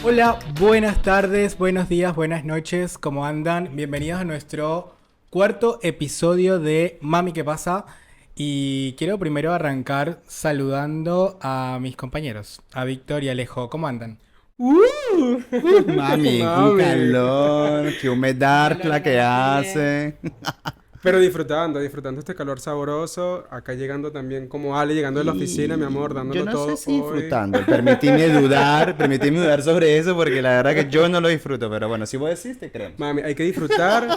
Hola, buenas tardes, buenos días, buenas noches, ¿cómo andan? Bienvenidos a nuestro cuarto episodio de Mami, ¿qué pasa? Y quiero primero arrancar saludando a mis compañeros, a Víctor y Alejo, ¿cómo andan? Mami, un Mami. calor, qué humedad la que hace. Pero disfrutando este calor sabroso. Acá llegando también como Ale, llegando de la oficina, mi amor, Y yo dándolo no sé todo si hoy. disfrutando. Permitíme dudar sobre eso porque la verdad que yo no lo disfruto. Pero bueno, si vos decís, te creemos. Mami, hay que disfrutar.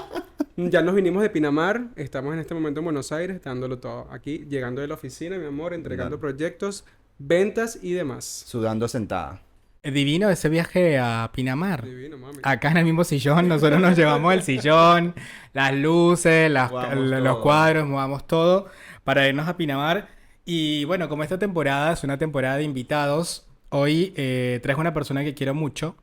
Ya nos vinimos de Pinamar. Estamos en este momento en Buenos Aires, dándolo todo. Aquí, llegando de la oficina, mi amor, entregando Dale. proyectos, ventas y demás. Sudando sentada. Divino ese viaje a Pinamar. Divino, mami. Acá en el mismo sillón, nosotros nos llevamos el sillón, las luces, Jugamos los todo. cuadros, movamos todo para irnos a Pinamar. Y bueno, como esta temporada es una temporada de invitados, hoy traigo una persona que quiero mucho.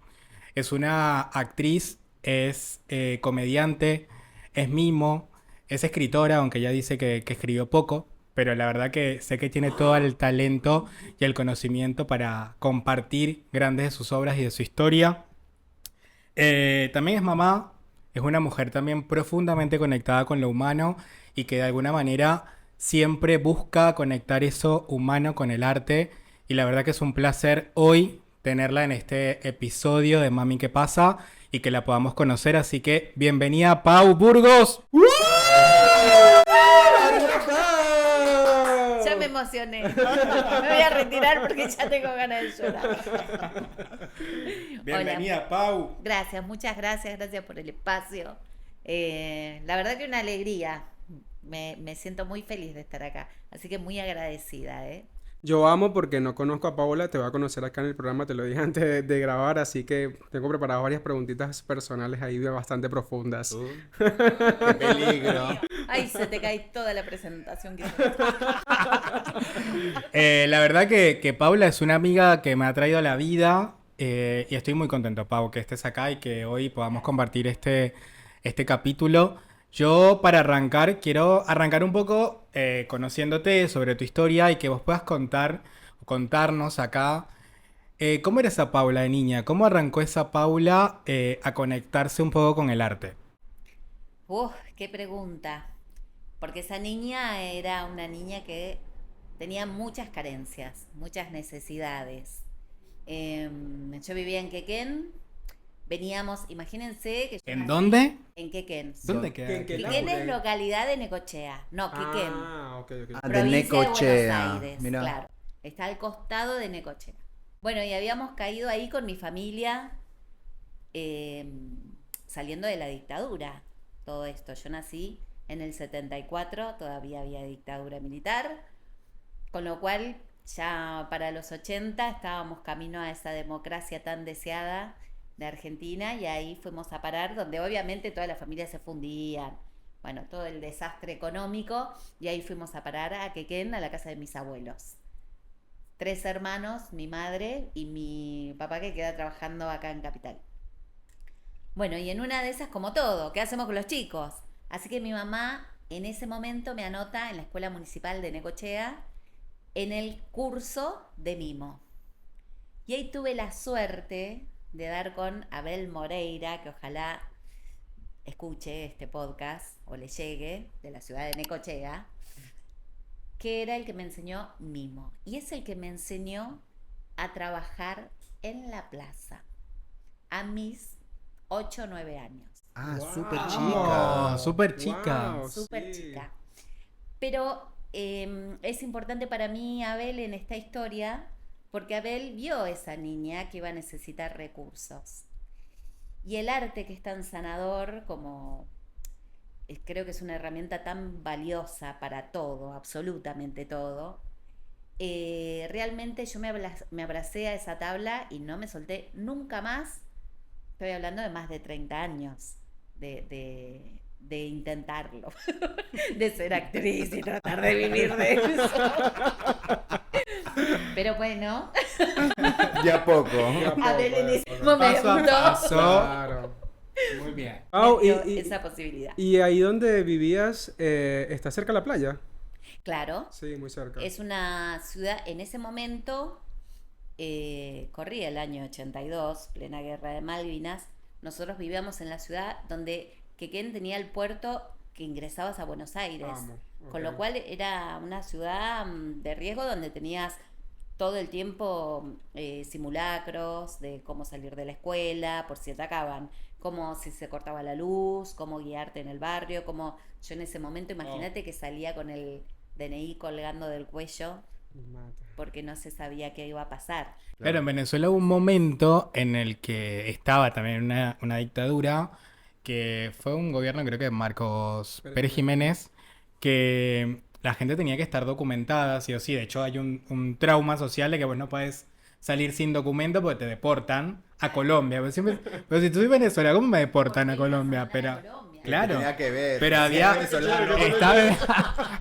Es una actriz, es comediante, es mimo, es escritora, aunque ella dice que escribió poco, pero la verdad que sé que tiene todo el talento y el conocimiento para compartir grandes de sus obras y de su historia. También es mamá, es una mujer también profundamente conectada con lo humano y que de alguna manera siempre busca conectar eso humano con el arte. Y la verdad que es un placer hoy tenerla en este episodio de Mami, ¿qué pasa? Y que la podamos conocer. Así que bienvenida, Pau Burgos. Ya me emocioné. Me voy a retirar porque ya tengo ganas de llorar. Bienvenida, Hola. Pau. Gracias, muchas gracias, gracias por el espacio. La verdad que una alegría. Me siento muy feliz de estar acá. Así que muy agradecida, ¿eh? Yo amo porque no conozco a Paola, te voy a conocer acá en el programa, te lo dije antes de grabar, así que tengo preparadas varias preguntitas personales ahí bastante profundas. Qué peligro. Ay, se te cae toda la presentación que La verdad que Paula es una amiga que me ha traído a la vida y estoy muy contento, Pau, que estés acá y que hoy podamos compartir este capítulo. Yo para arrancar, quiero arrancar un poco conociéndote sobre tu historia y que vos puedas contarnos acá cómo era esa Paula de niña, cómo arrancó esa Paula a conectarse un poco con el arte. Qué pregunta. Porque esa niña era una niña que tenía muchas carencias, muchas necesidades. Yo vivía en Quequén, veníamos, imagínense que yo ¿En nací dónde? en Quequén. ¿Dónde queda? ¿En qué Quequén es Laure? localidad de Necochea, no, Quequén, Ah, ok, ok. Ah, de provincia de Buenos Necochea. Aires, Mira. claro. Está al costado de Necochea. Bueno, y habíamos caído ahí con mi familia eh, saliendo de la dictadura, todo esto. Yo nací en el 74, todavía había dictadura militar, con lo cual ya para los 80 estábamos camino a esa democracia tan deseada de Argentina y ahí fuimos a parar, donde obviamente toda la familia se fundían, bueno, todo el desastre económico, y ahí fuimos a parar a Quequén, a la casa de mis abuelos. Tres hermanos, mi madre y mi papá que queda trabajando acá en Capital. Bueno, y en una de esas, como todo, ¿qué hacemos con los chicos? Así que mi mamá en ese momento me anota en la Escuela Municipal de Necochea en el curso de mimo. Y ahí tuve la suerte de dar con Abel Moreira, que ojalá escuche este podcast o le llegue, de la ciudad de Necochea, que era el que me enseñó mimo. Y es el que me enseñó a trabajar en la plaza a mis 8 o 9 años. Ah, Wow. súper Oh, chica. súper chica. Wow, Súper sí. chica. Pero es importante para mí Abel en esta historia porque Abel vio a esa niña que iba a necesitar recursos. Y el arte que es tan sanador como creo que es una herramienta tan valiosa para todo, absolutamente todo. Realmente yo me abracé a esa tabla y no me solté nunca más. Estoy hablando de más de 30 años de intentarlo, de ser actriz y tratar de vivir de eso. Pero bueno, De a poco. Abel en ese Poco, momento Paso a paso. Claro. Muy bien. Pau, me dio esa posibilidad. y ahí donde vivías, ¿está cerca la playa? Claro, Sí, muy cerca. es una ciudad en ese momento corría el año 82, plena guerra de Malvinas. Nosotros vivíamos en la ciudad donde Quequén tenía el puerto que ingresabas a Buenos Aires. Vamos, Con ok. lo cual era una ciudad de riesgo donde tenías todo el tiempo simulacros de cómo salir de la escuela, por si atacaban, cómo si se cortaba la luz, cómo guiarte en el barrio, cómo yo en ese momento, imagínate que salía con el DNI colgando del cuello Me mata. porque no se sabía qué iba a pasar. Claro, en Venezuela hubo un momento en el que estaba también una dictadura, que fue un gobierno, creo que de Marcos Pérez Jiménez, que la gente tenía que estar documentada, sí o sí. De hecho, hay un trauma social de que vos no puedes salir sin documento porque te deportan a Colombia. Pero si tú vives en Venezuela, ¿cómo me deportan a Porque ibas Colombia? mandar a Pero, Colombia. claro. Tenía que ver. Pero Sí, había, venezolano.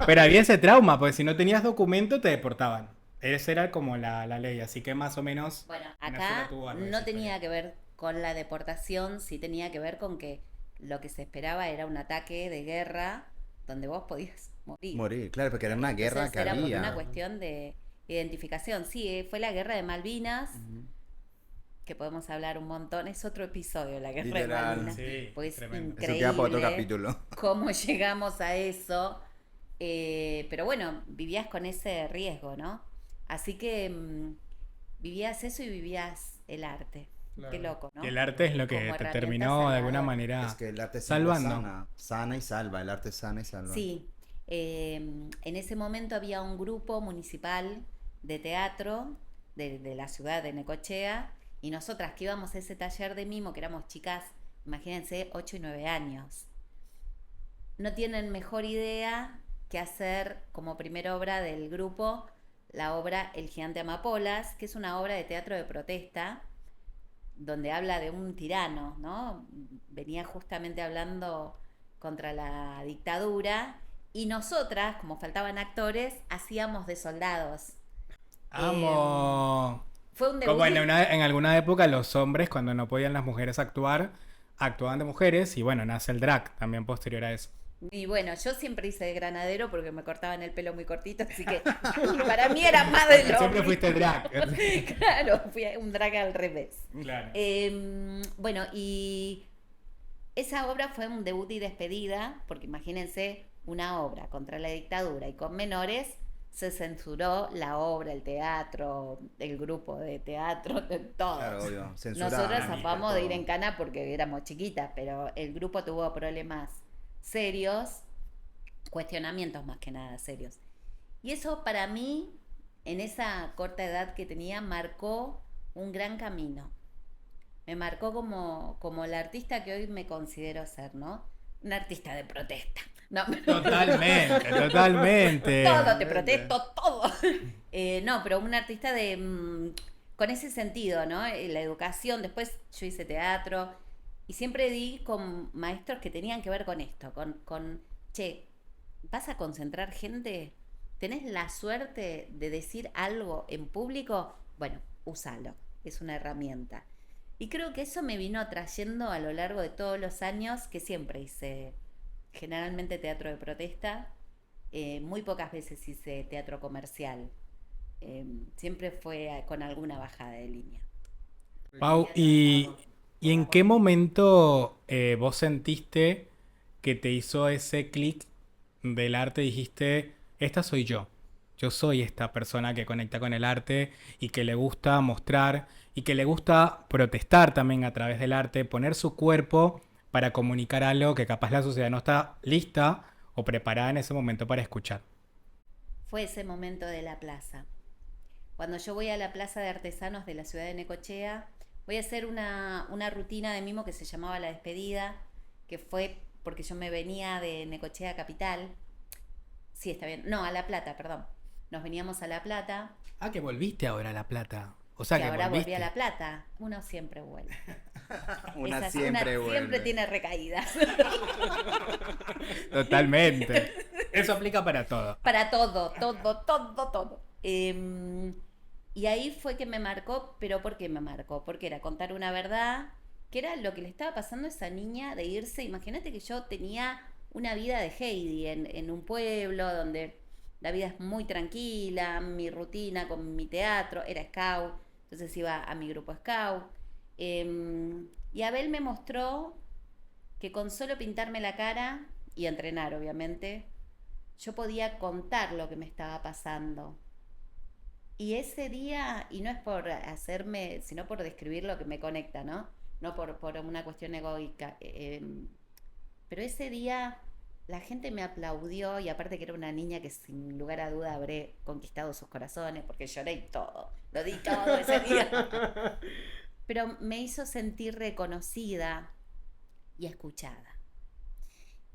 pero había ese trauma, porque si no tenías documento te deportaban. Esa era como la ley, así que más o menos Bueno, Venezuela acá tuvo algo de no esa tenía historia. que ver con la deportación, sí tenía que ver con que lo que se esperaba era un ataque de guerra donde vos podías morir. Morir, claro, porque era una guerra Entonces que era por había. una cuestión de identificación. Sí, fue la guerra de Malvinas, que podemos hablar un montón. Es otro episodio, la guerra Literal. de Malvinas. Sí, Porque es tremendo. Eso queda para otro increíble capítulo. cómo llegamos a eso. Pero bueno, vivías con ese riesgo, ¿no? Así que vivías eso y vivías el arte. Claro. Qué loco, ¿no? Y el arte es lo que Como te herramienta terminó de alguna salvadora. manera Es que el arte siempre salvando. sana y salva. El arte sana y salva. Sí, en ese momento había un grupo municipal de teatro de la ciudad de Necochea y nosotras que íbamos a ese taller de mimo, que éramos chicas, imagínense, 8 y 9 años, no tienen mejor idea que hacer como primera obra del grupo la obra El Gigante Amapolas, que es una obra de teatro de protesta donde habla de un tirano, ¿no? Venía justamente hablando contra la dictadura y nosotras, como faltaban actores, hacíamos de soldados. Amo. Fue un debut. Como en alguna época los hombres, cuando no podían las mujeres actuar, actuaban de mujeres y bueno, nace el drag también posterior a eso. Y bueno, yo siempre hice de granadero porque me cortaban el pelo muy cortito, así que para mí era más de lo Siempre fuiste drag. Claro, fui un drag al revés. Claro. Bueno, y esa obra fue un debut y despedida, porque imagínense una obra contra la dictadura y con menores, se censuró la obra, el teatro, el grupo de teatro, todos. Claro, obvio. Censura. Nosotros Amiga, zafamos de ir todo. en cana porque éramos chiquitas, pero el grupo tuvo problemas serios, cuestionamientos más que nada serios. Y eso para mí, en esa corta edad que tenía, marcó un gran camino. Me marcó como la artista que hoy me considero ser, ¿no? Una artista de protesta. No, Totalmente, totalmente. todo, te protesto, todo. No, pero un artista con ese sentido, ¿no? La educación, después yo hice teatro y siempre di con maestros que tenían que ver con esto, che, ¿vas a concentrar gente? ¿Tenés la suerte de decir algo en público? Bueno, úsalo, es una herramienta. Y creo que eso me vino atrayendo a lo largo de todos los años que siempre hice generalmente teatro de protesta, muy pocas veces hice teatro comercial, siempre fue con alguna bajada de línea. Pau, ¿y en qué momento vos sentiste que te hizo ese clic del arte? Dijiste, esta soy yo. Yo soy esta persona que conecta con el arte y que le gusta mostrar y que le gusta protestar también a través del arte, poner su cuerpo para comunicar algo que capaz la sociedad no está lista o preparada en ese momento para escuchar. Fue ese momento de la plaza. Cuando yo voy a la plaza de artesanos de la ciudad de Necochea, voy a hacer una rutina de mimo que se llamaba La Despedida, que fue porque yo me venía de Necochea Capital. Sí, está bien. No, a La Plata, perdón. Nos veníamos a La Plata. Ah, que volviste ahora a La Plata. O sea, Y que ahora volviste. volví a La Plata. Uno siempre vuelve. Una Esa- siempre vuelve. siempre tiene recaídas. Totalmente. Eso aplica para todo. Para todo, todo. Y ahí fue que me marcó, pero ¿por qué me marcó? Porque era contar una verdad, que era lo que le estaba pasando a esa niña de irse. Imagínate que yo tenía una vida de Heidi en un pueblo donde la vida es muy tranquila, mi rutina con mi teatro, era scout, Entonces iba a mi grupo scout. Y Abel me mostró que con solo pintarme la cara y entrenar, obviamente, yo podía contar lo que me estaba pasando. Y ese día, y no es por hacerme, sino por describir lo que me conecta, ¿no? No por una cuestión egoica. Pero ese día la gente me aplaudió y aparte que era una niña que sin lugar a duda habré conquistado sus corazones porque lloré y todo, lo di todo ese día. Pero me hizo sentir reconocida y escuchada.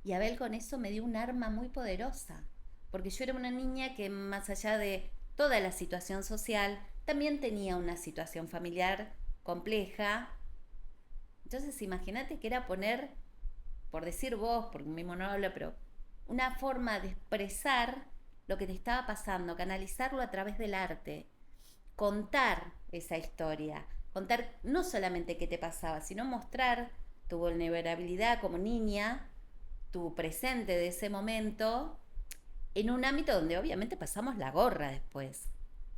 Y Abel con eso me dio un arma muy poderosa, porque yo era una niña que más allá de toda la situación social, también tenía una situación familiar compleja. Entonces imagínate que era poner, por decir vos, porque mismo no hablo, pero una forma de expresar lo que te estaba pasando, canalizarlo a través del arte, contar esa historia, contar no solamente qué te pasaba, sino mostrar tu vulnerabilidad como niña, tu presente de ese momento, en un ámbito donde obviamente pasamos la gorra después.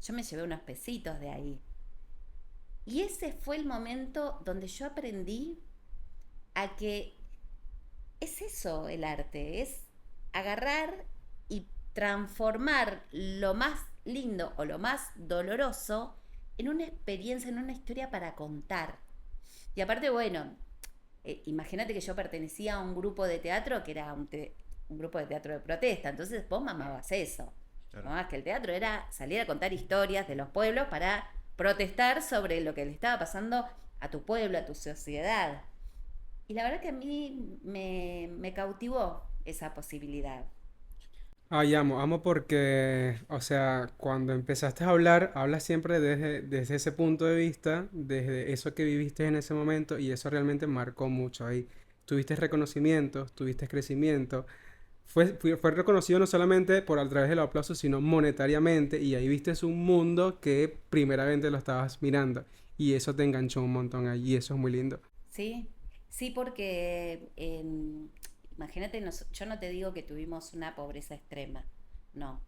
Yo me llevé unos pesitos de ahí. Y ese fue el momento donde yo aprendí a que es eso el arte, es agarrar y transformar lo más lindo o lo más doloroso en una experiencia, en una historia para contar. Y aparte, bueno, imagínate que yo pertenecía a un grupo de teatro que era un grupo de teatro de protesta, entonces vos mamabas eso. Claro. Mamabas que el teatro era salir a contar historias de los pueblos para protestar sobre lo que le estaba pasando a tu pueblo, a tu sociedad. Y la verdad que a mí me cautivó esa posibilidad. Ay, amo porque, o sea, cuando empezaste a hablar, hablas siempre desde ese punto de vista, desde eso que viviste en ese momento y eso realmente marcó mucho ahí. Tuviste reconocimiento, tuviste crecimiento. Fue reconocido no solamente por a través del aplauso, sino monetariamente y ahí viste un mundo que primeramente lo estabas mirando y eso te enganchó un montón ahí y eso es muy lindo. ¿Sí? Sí, porque imagínate, yo no te digo que tuvimos una pobreza extrema, no.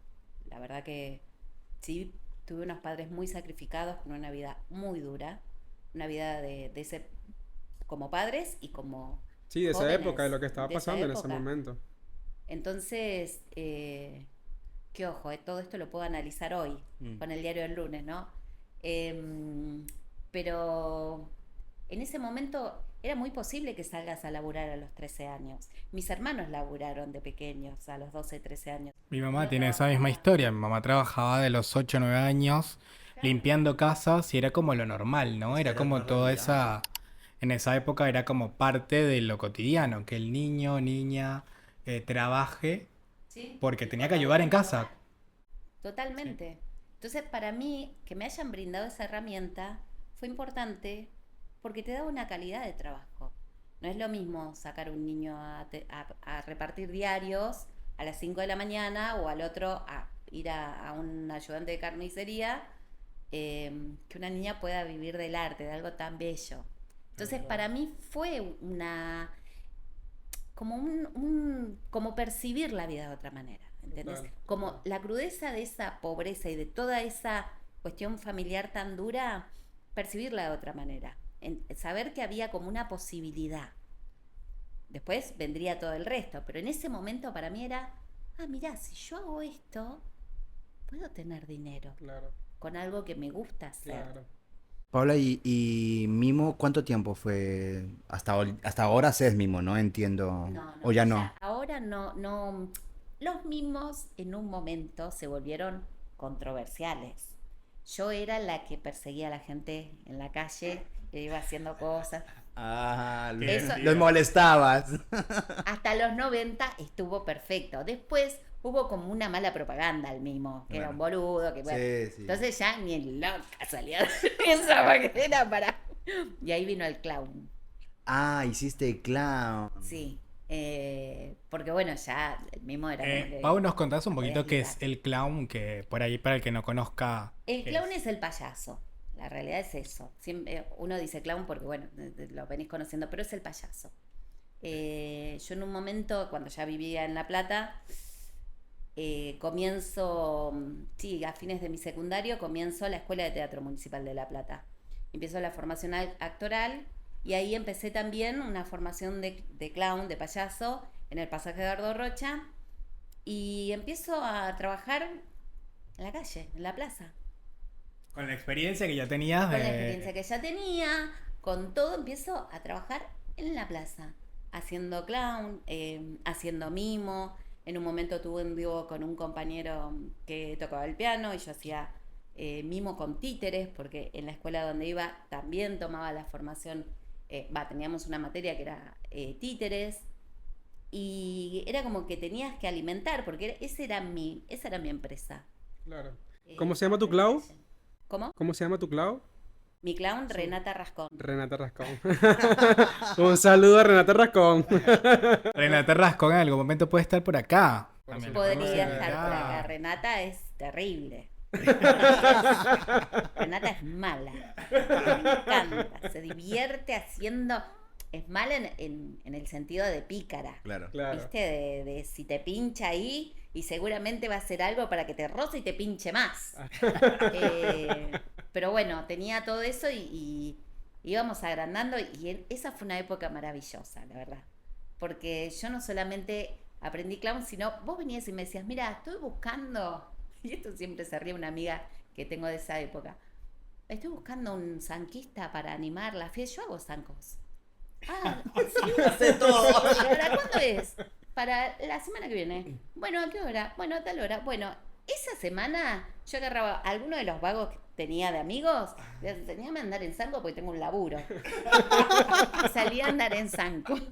La verdad que sí, tuve unos padres muy sacrificados con una vida muy dura, una vida de ese, como padres y como Sí, de esa época, de jóvenes lo que estaba de esa pasando en ese época. momento. Entonces, que ojo, todo esto lo puedo analizar hoy, Mm. con el diario del lunes, ¿no? Pero en ese momento era muy posible que salgas a laburar a los 13 años. Mis hermanos laburaron de pequeños, a los 12, 13 años. Mi mamá Yo tiene esa misma trabajaba. historia. Mi mamá trabajaba de los 8 o 9 años Claro. limpiando casas y era como lo normal, ¿no? Esa Era era otra como toda realidad. esa... En esa época era como parte de lo cotidiano, que el niño o niña trabaje ¿Sí? porque Y tenía por que la ayudar en buena casa. paga. Totalmente. Entonces, para mí, que me hayan brindado esa herramienta fue importante porque te da una calidad de trabajo. No es lo mismo sacar un niño a repartir diarios a las 5 de la mañana o al otro a ir a un ayudante de carnicería, que una niña pueda vivir del arte, de algo tan bello. Entonces, para mí fue como percibir la vida de otra manera, ¿entendés? Total, Como total. la crudeza de esa pobreza y de toda esa cuestión familiar tan dura, percibirla de otra manera, saber que había como una posibilidad. Después vendría todo el resto, pero en ese momento para mí era, mirá, si yo hago esto, puedo tener dinero Claro, con algo que me gusta hacer. claro. Paula, y Mimo, ¿cuánto tiempo fue? Hasta ahora haces Mimo, ¿no? Entiendo. No, O no, ya ya no. ahora no. Los mismos en un momento se volvieron controversiales. Yo era la que perseguía a la gente en la calle, que iba haciendo cosas. Ah, Eso- los molestabas. Hasta los 90 estuvo perfecto. Después hubo como una mala propaganda al mismo, que era un Bueno. boludo, que bueno. Sí, sí. Entonces ya ni en loca salía de esa porque era para. Y ahí vino el clown. Ah, hiciste clown. Sí. Porque bueno, ya el mismo era como que Pau, ¿nos contás un no podías poquito qué es gritar. el clown? Que por ahí, para el que no conozca, El ¿qué clown es? es el payaso. La realidad es eso. Siempre, uno dice clown porque, bueno, lo venís conociendo, pero es el payaso. Yo en un momento, cuando ya vivía en La Plata, comienzo, sí, a fines de mi secundario, comienzo la Escuela de Teatro Municipal de La Plata. Empiezo la formación actoral y ahí empecé también una formación de clown, de payaso, en el Pasaje Eduardo Rocha. Y empiezo a trabajar en la calle, en la plaza. Con la experiencia que ya tenías Con la experiencia que ya tenía, con todo, empiezo a trabajar en la plaza, haciendo clown, haciendo mimo. En un momento tuve un dúo con un compañero que tocaba el piano y yo hacía mimo con títeres, porque en la escuela donde iba también tomaba la formación, teníamos una materia que era títeres, y era como que tenías que alimentar, porque esa era mi empresa. Claro. ¿Cómo se llama tu clown? ¿Cómo? ¿Cómo se llama tu clown? Mi clown, Renata Rascón. Renata Rascón. Un saludo a Renata Rascón. Renata Rascón en algún momento puede estar por acá. También lo podemos Podría estar invitar. por acá. Renata es terrible. Renata es mala. Me encanta. Se divierte haciendo. Es mala en el sentido de pícara. Claro. Claro. ¿Viste? De si te pincha ahí y seguramente va a hacer algo para que te roce y te pinche más. Pero bueno, tenía todo eso y íbamos agrandando y esa fue una época maravillosa, la verdad. Porque yo no solamente aprendí clown, sino vos venías y me decías, mira, estoy buscando, y esto siempre se ríe una amiga que tengo de esa época, estoy buscando un zanquista para animar la fiesta, yo hago zancos. Ah, sí, Hace todo. ¿para cuándo es? Para la semana que viene. Bueno, ¿a qué hora? Bueno, a tal hora. Bueno, esa semana yo agarraba a alguno de los vagos que tenía de amigos, les enseñaba a andar en zanco porque tengo un laburo. Y salía a andar en zancos.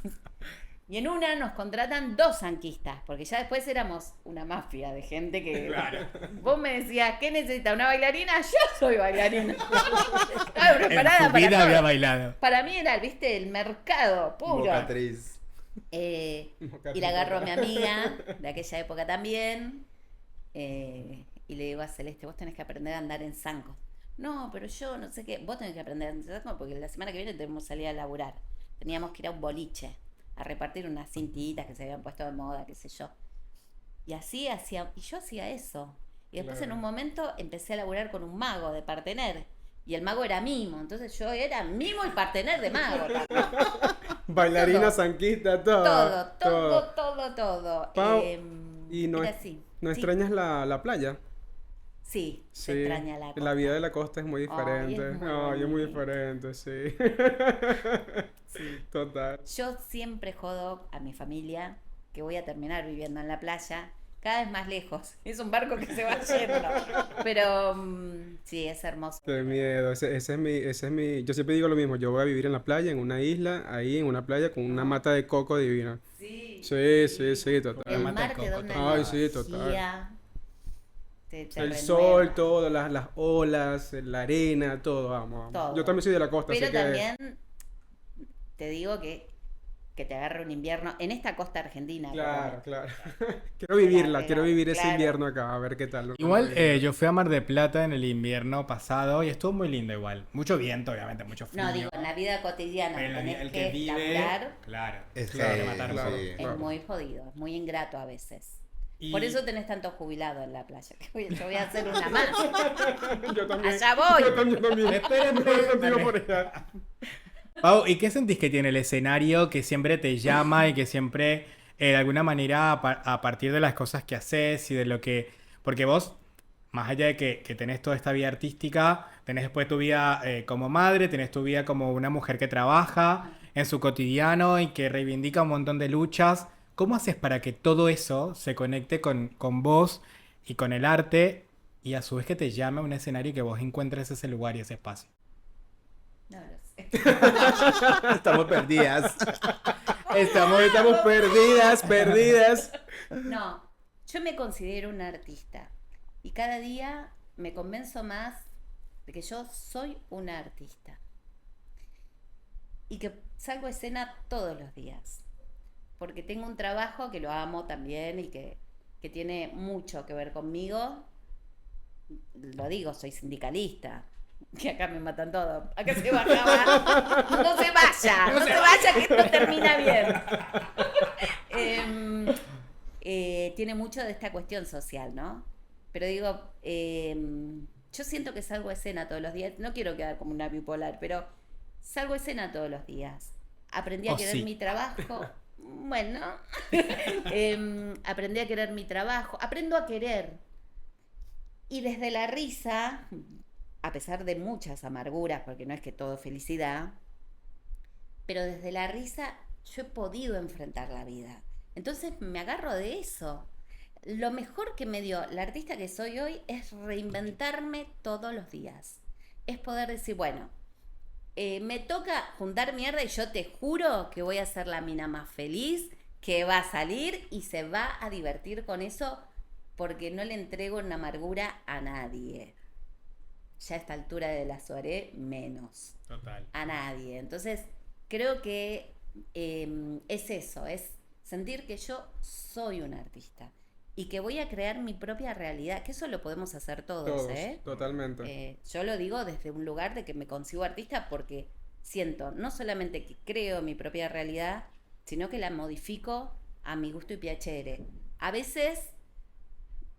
Y en una nos contratan 2 zanquistas, porque ya después éramos una mafia de gente que... Claro. Vos me decías, ¿qué necesita? ¿Una bailarina? Yo soy bailarina. Estaba En preparada su para vida todo. había bailado. Para mí era, viste, el mercado puro. Mocatriz. Y le agarro a mi amiga de aquella época también, y le digo a Celeste, vos tenés que aprender a andar en zancos. No, pero yo no sé qué, vos tenés que aprender a andar en zancos porque la semana que viene tenemos que salir a laburar. Teníamos que ir a un boliche, a repartir unas cintitas que se habían puesto de moda, qué sé yo. Y así hacía, y yo hacía eso. Y después Claro. en un momento empecé a laburar con un mago de partener. Y el mago era mimo, entonces yo era mimo y partener de mago. Bailarina, Todo. zanquista, todo. Todo. Pau, y no, era así. ¿no Sí. extrañas la playa? Sí, Sí. se extraña la costa. La vida de la costa es muy Ay, diferente. es muy Ay, es muy bonito. diferente, sí. Sí. Total. Yo siempre jodo a mi familia que voy a terminar viviendo en la playa, cada vez más lejos. Es un barco que se va yendo. Pero sí, es hermoso. Qué miedo, ese es mi, yo siempre digo lo mismo, yo voy a vivir en la playa, en una isla, ahí en una playa con una mata de coco divina. Sí. Sí, total. El Mata mar de te da coco, una todo. Ay, sí, total. energía, te El renueva. sol, todo, las olas, la arena, todo, vamos. Todo. Yo también soy de la costa, Pero así que... también te digo que te agarre un invierno en esta costa argentina. por lo Claro, menos. claro. Quiero vivirla, Claro, quiero vivir ese claro. invierno acá, a ver qué tal. Igual yo fui a Mar de Plata en el invierno pasado y estuvo muy lindo igual. Mucho viento, obviamente, mucho frío. No, digo, en la vida cotidiana, Pero tenés el que que vive, laburar, claro. Es claro, que- matar claro. un poco. es muy jodido, es muy ingrato a veces. Y- Por eso tenés tantos jubilados en la playa. Yo voy a hacer una más. Yo también. Allá voy. Yo también. Espérenme. Voy contigo por allá. Pau, ¿y qué sentís que tiene el escenario que siempre te llama y que siempre, de alguna manera, a partir de las cosas que haces y de lo que... Porque vos, más allá de que tenés toda esta vida artística, tenés después tu vida como madre, tenés tu vida como una mujer que trabaja en su cotidiano y que reivindica un montón de luchas. ¿Cómo haces para que todo eso se conecte con vos y con el arte y a su vez que te llame a un escenario y que vos encuentres ese lugar y ese espacio? No lo sé. Estamos perdidas. Estamos perdidas. No, yo me considero una artista y cada día me convenzo más de que yo soy una artista y que salgo a escena todos los días porque tengo un trabajo que lo amo también y que tiene mucho que ver conmigo. Lo digo, soy sindicalista. Que acá me matan todo. Acá se bajaba. No se vaya, que esto termina bien. tiene mucho de esta cuestión social, ¿no? Pero digo, yo siento que salgo a escena todos los días. No quiero quedar como una bipolar, pero salgo a escena todos los días. Aprendí a Oh, querer sí. mi trabajo. Bueno, aprendí a querer mi trabajo. Aprendo a querer. Y desde la risa, a pesar de muchas amarguras, porque no es que todo es felicidad, pero desde la risa yo he podido enfrentar la vida. Entonces me agarro de eso. Lo mejor que me dio la artista que soy hoy es reinventarme todos los días. Es poder decir, bueno, me toca juntar mierda y yo te juro que voy a ser la mina más feliz, que va a salir y se va a divertir con eso porque no le entrego una amargura a nadie. Ya a esta altura de la soirée, menos. Total. A nadie. Entonces, creo que es eso, es sentir que yo soy un artista y que voy a crear mi propia realidad, que eso lo podemos hacer todos, Todos, ¿eh? totalmente. Yo lo digo desde un lugar de que me consigo artista porque siento no solamente que creo mi propia realidad, sino que la modifico a mi gusto y piacere. A veces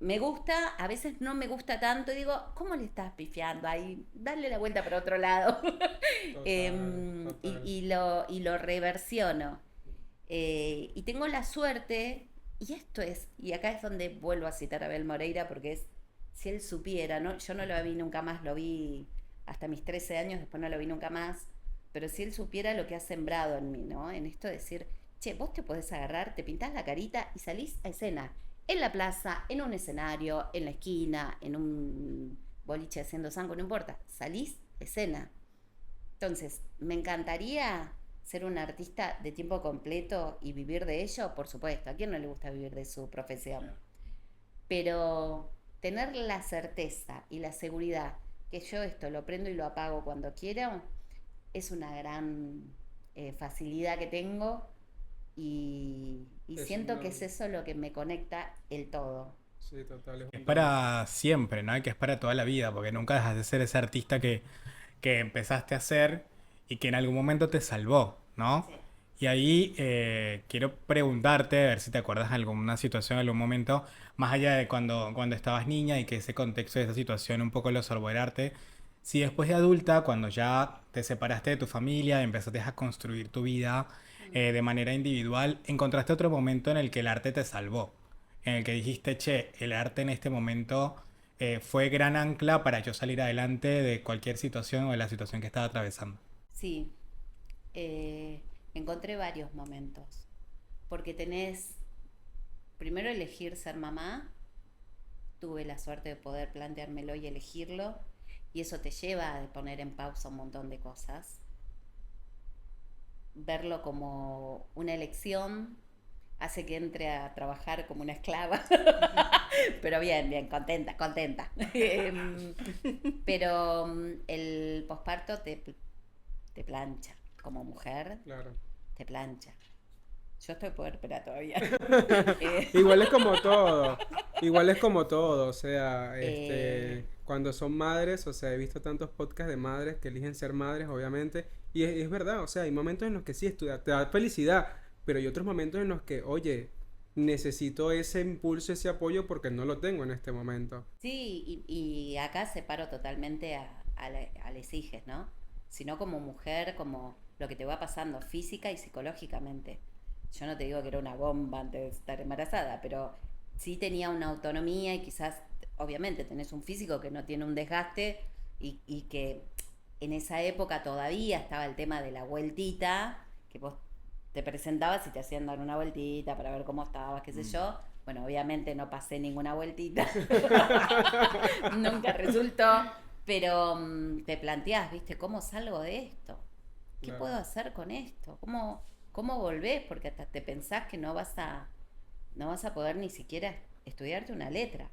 me gusta, a veces no me gusta tanto y digo, ¿cómo le estás pifiando ahí? Dale la vuelta para otro lado. Total. Y lo reversiono. Y tengo la suerte, y esto es, y acá es donde vuelvo a citar a Abel Moreira, porque es, si él supiera, ¿no? Yo no lo vi nunca más, lo vi hasta mis 13 años, después no lo vi nunca más, pero si él supiera lo que ha sembrado en mí, ¿no? En esto de decir, che, vos te podés agarrar, te pintás la carita y salís a escena, en la plaza, en un escenario, en la esquina, en un boliche haciendo zango, no importa, salís a escena. Entonces, me encantaría ser un artista de tiempo completo y vivir de ello, por supuesto. ¿A quién no le gusta vivir de su profesión? Pero tener la certeza y la seguridad que yo esto lo prendo y lo apago cuando quiero es una gran facilidad que tengo y Es siento una- que es eso lo que me conecta el todo. Sí, total. Es Es un para siempre, ¿no? Que es para toda la vida, porque nunca dejas de ser ese artista que empezaste a ser y que en algún momento te salvó, ¿no? Sí. Y ahí quiero preguntarte, a ver si te acuerdas de alguna situación, algún momento, más allá de cuando estabas niña y que ese contexto de esa situación un poco lo absorbió el arte, si después de adulta, cuando ya te separaste de tu familia, empezaste a construir tu vida de manera individual, encontraste otro momento en el que el arte te salvó, en el que dijiste, che, el arte en este momento fue gran ancla para yo salir adelante de cualquier situación o de la situación que estaba atravesando. Sí, encontré varios momentos, porque tenés, primero elegir ser mamá, tuve la suerte de poder planteármelo y elegirlo, y eso te lleva a poner en pausa un montón de cosas. Verlo como una elección hace que entre a trabajar como una esclava, pero bien, bien, contenta, contenta. Pero el posparto te plancha, como mujer, Claro. te plancha. Yo estoy puérpera todavía. Igual es como todo, igual es como todo, o sea, Eh, cuando son madres, o sea, he visto tantos podcasts de madres que eligen ser madres, obviamente, y es verdad, o sea, hay momentos en los que sí, te da felicidad, pero hay otros momentos en los que, oye, necesito ese impulso, ese apoyo porque no lo tengo en este momento. Sí, y acá separo totalmente a les hijes, ¿no? Sino como mujer, como lo que te va pasando física y psicológicamente. Yo no te digo que era una bomba antes de estar embarazada, pero sí tenía una autonomía y quizás, obviamente, tenés un físico que no tiene un desgaste y que en esa época todavía estaba el tema de la vueltita, que vos te presentabas y te hacían dar una vueltita para ver cómo estabas, qué sé yo. Bueno, obviamente no pasé ninguna vueltita. Nunca resultó. Pero te planteás, ¿viste? ¿Cómo salgo de esto? ¿Qué Claro. puedo hacer con esto? ¿Cómo volvés? Porque hasta te pensás que no vas a poder ni siquiera estudiarte una letra.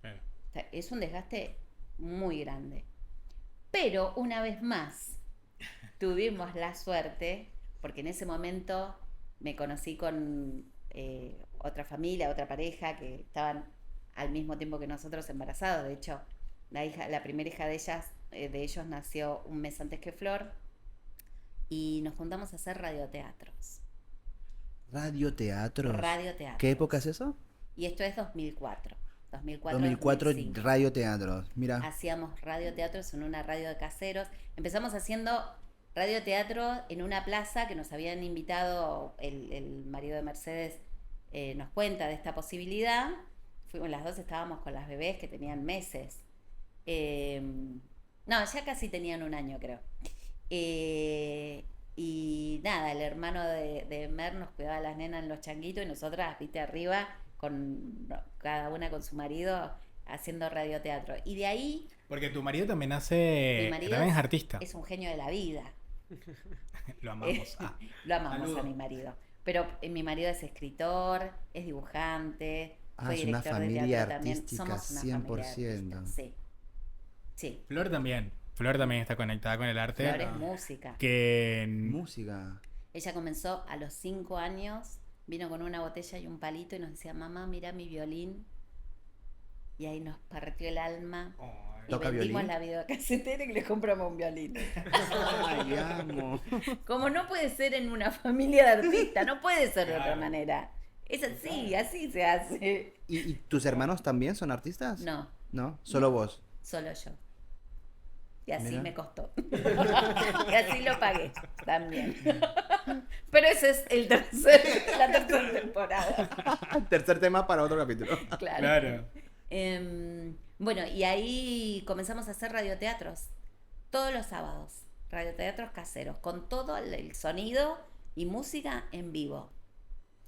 O sea, es un desgaste muy grande. Pero una vez más, tuvimos la suerte, porque en ese momento me conocí con otra familia, otra pareja que estaban al mismo tiempo que nosotros embarazados. De hecho, la primera hija de ellos nació un mes antes que Flor y nos juntamos a hacer radioteatros. Radioteatros. ¿Qué Radioteatros. época es eso? Y esto es 2004. 2004 2005. radioteatro. Mira. Hacíamos radioteatros en una radio de caseros. Empezamos haciendo radioteatro en una plaza que nos habían invitado, el marido de Mercedes nos cuenta de esta posibilidad. Fuimos las dos, estábamos con las bebés que tenían meses. No, ya casi tenían un año, creo. Y nada, el hermano de Mer nos cuidaba a las nenas en los changuitos y nosotras, viste, arriba, cada una con su marido, haciendo radioteatro. Y de ahí... Porque tu marido también Mi marido también es artista. Es un genio de la vida. Lo amamos. Lo amamos Saludo. a mi marido. Pero mi marido es escritor, es dibujante, fue Es una director de familia teatro también. artística, Somos una familia 100%. artística, sí. Sí. Flor también. Flor también está conectada con el arte. Flor es música. Que Música. Ella comenzó a los 5 años, vino con una botella y un palito y nos decía, mamá, mira mi violín. Y ahí nos partió el alma. Y ¿Toca vendimos violín? la videocasetera y le compramos un violín. Ay, amo. Como no puede ser en una familia de artistas, no puede ser de otra Claro. manera. Es así se hace. ¿Y tus hermanos también son artistas? No, ¿No? Solo vos. solo yo. Y así Mira. me costó. Y así lo pagué también. Pero ese es la tercera temporada. Tercer tema para otro capítulo. Claro. Claro. Bueno, y ahí comenzamos a hacer radioteatros. Todos los sábados. Radioteatros caseros. Con todo el sonido y música en vivo.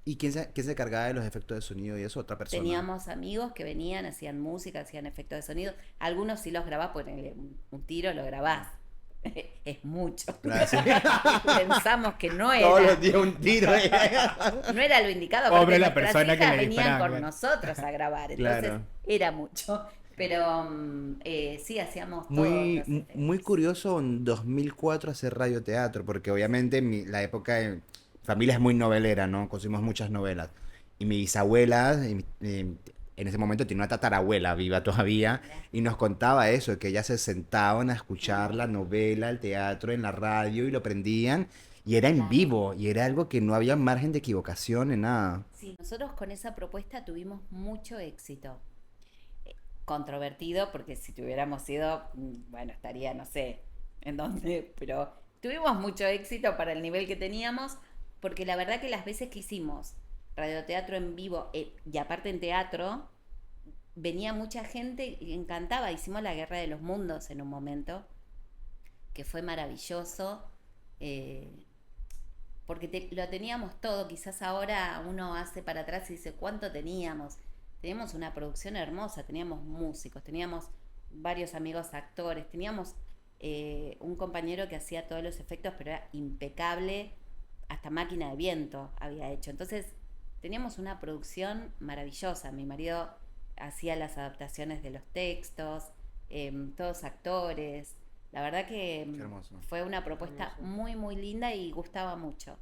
¿Y quién se cargaba de los efectos de sonido y eso? Otra persona. Teníamos amigos que venían, hacían música, hacían efectos de sonido. Algunos sí los grabás, porque un tiro lo grabás. Es mucho. Claro, sí. Pensamos que no Todos los era, días un tiro. no era lo indicado. Pobre Aparte, la nuestras persona que hijas le venían disparan, con claro. nosotros a grabar, entonces Claro. era mucho. Pero sí, hacíamos Muy, todos los- muy curioso en 2004 hacer radioteatro, porque obviamente la época de familia es muy novelera, ¿no? Consumimos muchas novelas. Y mi bisabuela, en ese momento tenía una tatarabuela viva todavía, y nos contaba eso, que ellas se sentaban a escuchar la novela, el teatro en la radio y lo prendían, y era en Claro. vivo, y era algo que no había margen de equivocación en nada. Sí, nosotros con esa propuesta tuvimos mucho éxito. Controvertido, porque si tuviéramos sido, bueno, estaría, no sé, en dónde, pero tuvimos mucho éxito para el nivel que teníamos, porque la verdad que las veces que hicimos radioteatro en vivo, y aparte en teatro, venía mucha gente y encantaba. Hicimos la Guerra de los Mundos en un momento, que fue maravilloso, porque lo teníamos todo. Quizás ahora uno hace para atrás y dice, ¿cuánto teníamos? Teníamos una producción hermosa, teníamos músicos, teníamos varios amigos actores, teníamos un compañero que hacía todos los efectos, pero era impecable, hasta máquina de viento había hecho. Entonces teníamos una producción maravillosa. Mi marido hacía las adaptaciones de los textos, todos actores. La verdad que Qué hermoso. fue una propuesta Hermoso. muy, muy linda y gustaba mucho.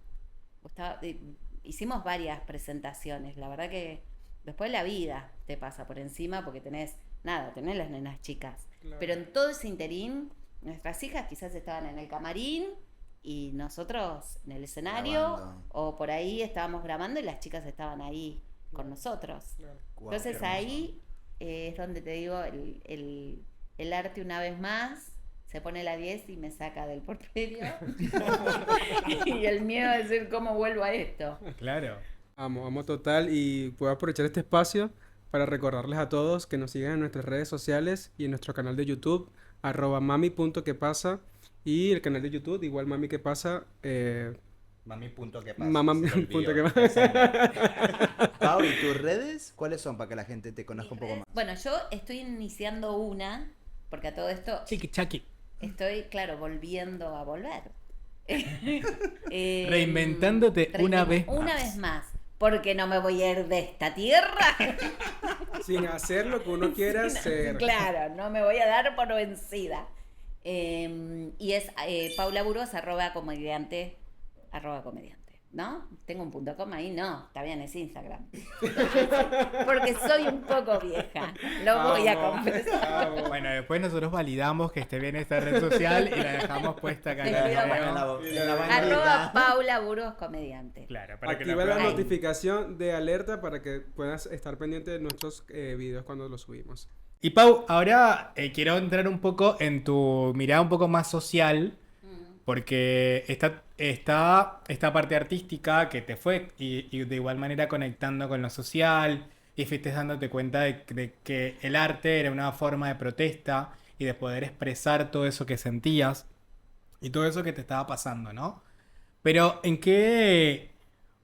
Hicimos varias presentaciones. La verdad que después la vida te pasa por encima porque tenés las nenas chicas. Claro. Pero en todo ese interín, nuestras hijas quizás estaban en el camarín y nosotros en el escenario, Grabando. o por ahí estábamos grabando y las chicas estaban ahí con nosotros. Claro. Guau, Entonces qué hermoso. ahí es donde te digo, el arte una vez más se pone la 10 y me saca del porperio. Y el miedo de decir cómo vuelvo a esto. Claro. Amo total, y puedo aprovechar este espacio para recordarles a todos que nos sigan en nuestras redes sociales y en nuestro canal de YouTube, @mami.quepasa, y el canal de YouTube, igual Mami que pasa, Mami punto que Mami se te punto olvidó. que pasa. Pau, ¿y tus redes cuáles son para que la gente te conozca un poco más? Bueno, yo estoy iniciando una, porque a todo esto Chiqui chaqui. estoy, claro, volviendo a volver. Reinventándote una vez Una más. vez más. Porque no me voy a ir de esta tierra. Sin hacer lo que uno quiera hacer. Claro, no me voy a dar por vencida. Y es Paula Burgos, @comediante. ¿no? Tengo un punto coma ahí, no, está bien, es Instagram. Porque soy un poco vieja, lo voy a Vamos, confesar. vamos. Bueno, después nosotros validamos que esté bien esta red social y la dejamos puesta acá en Sí, el cuidado, video. En la Arroba Arroba Paula Burgos Comediante. Claro, para que Activa la puedan- notificación de alerta para que puedas estar pendiente de nuestros videos cuando los subimos. Y Pau, ahora quiero entrar un poco en tu mirada un poco más social, porque esta parte artística que te fue y de igual manera conectando con lo social y fuiste dándote cuenta de que el arte era una forma de protesta y de poder expresar todo eso que sentías y todo eso que te estaba pasando, ¿no? Pero ¿en qué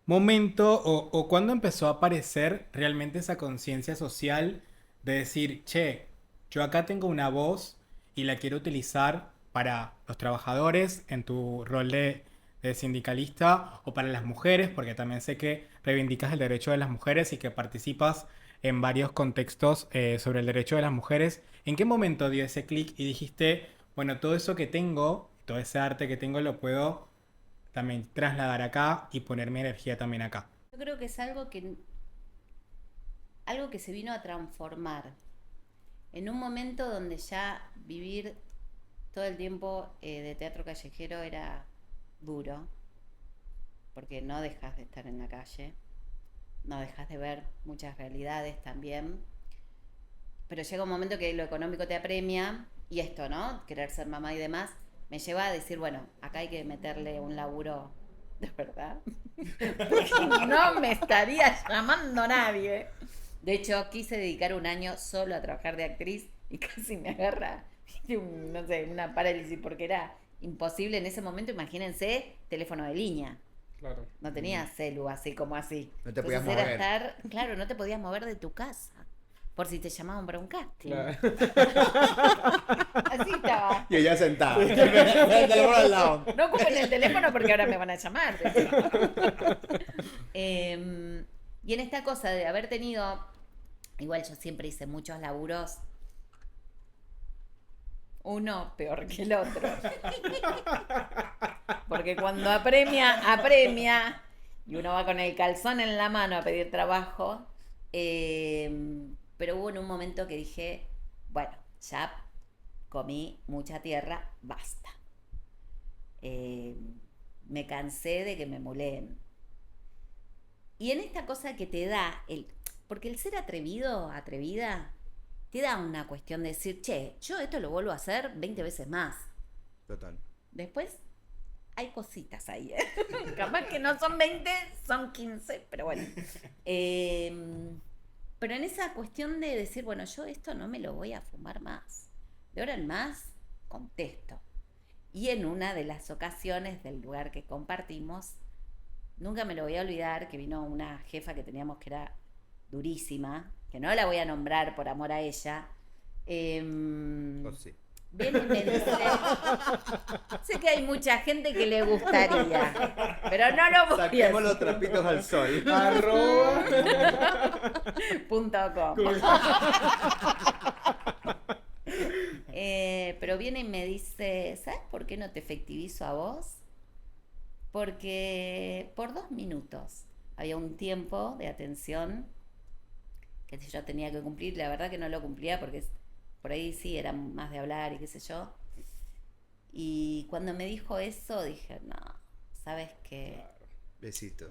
momento o cuándo empezó a aparecer realmente esa conciencia social de decir, che, yo acá tengo una voz y la quiero utilizar para los trabajadores en tu rol de sindicalista o para las mujeres, porque también sé que reivindicas el derecho de las mujeres y que participas en varios contextos sobre el derecho de las mujeres? ¿En qué momento dio ese clic y dijiste, bueno, todo eso que tengo, todo ese arte que tengo lo puedo también trasladar acá y poner mi energía también acá? Yo creo que es algo que se vino a transformar. En un momento donde ya vivir todo el tiempo de teatro callejero era duro, porque no dejas de estar en la calle, no dejas de ver muchas realidades también, pero llega un momento que lo económico te apremia y esto, ¿no? Querer ser mamá y demás, me lleva a decir, bueno, acá hay que meterle un laburo de verdad, porque no me estaría llamando nadie. De hecho, quise dedicar un año solo a trabajar de actriz y casi me agarra, no sé, una parálisis, porque era imposible en ese momento. Imagínense, teléfono de línea. Claro. No tenía celu así como así. No te Entonces podías era mover. estar, claro, no te podías mover de tu casa. Por si te llamaban para un casting. Claro. Así estaba. Y ella sentada. Con el teléfono al lado. No ocupen el teléfono porque ahora me van a llamar. Y en esta cosa de haber tenido, igual yo siempre hice muchos laburos, uno peor que el otro. Porque cuando apremia, apremia, y uno va con el calzón en la mano a pedir trabajo. Pero hubo en un momento que dije, bueno, ya comí mucha tierra, basta. Me cansé de que me muleen. Y en esta cosa que te da, porque el ser atrevido, atrevida, te da una cuestión de decir, che, yo esto lo vuelvo a hacer 20 veces más. Total. Después hay cositas ahí, ¿eh? Capaz que no son 20, son 15, pero bueno. Pero en esa cuestión de decir, bueno, yo esto no me lo voy a fumar más. De ahora en más, contesto. Y en una de las ocasiones del lugar que compartimos, nunca me lo voy a olvidar, que vino una jefa que teníamos que era durísima, que no la voy a nombrar por amor a ella. Pues sí. Viene y me dice, sé que hay mucha gente que le gustaría, pero no lo voy a Saquemos los decir. trapitos al sol. Arroba. .com. Pero viene y me dice, ¿sabes por qué no te efectivizo a vos? Porque por 2 minutos había un tiempo de atención que yo tenía que cumplir. La verdad que no lo cumplía porque por ahí sí era más de hablar y qué sé yo. Y cuando me dijo eso dije, no, ¿sabes qué? Besito.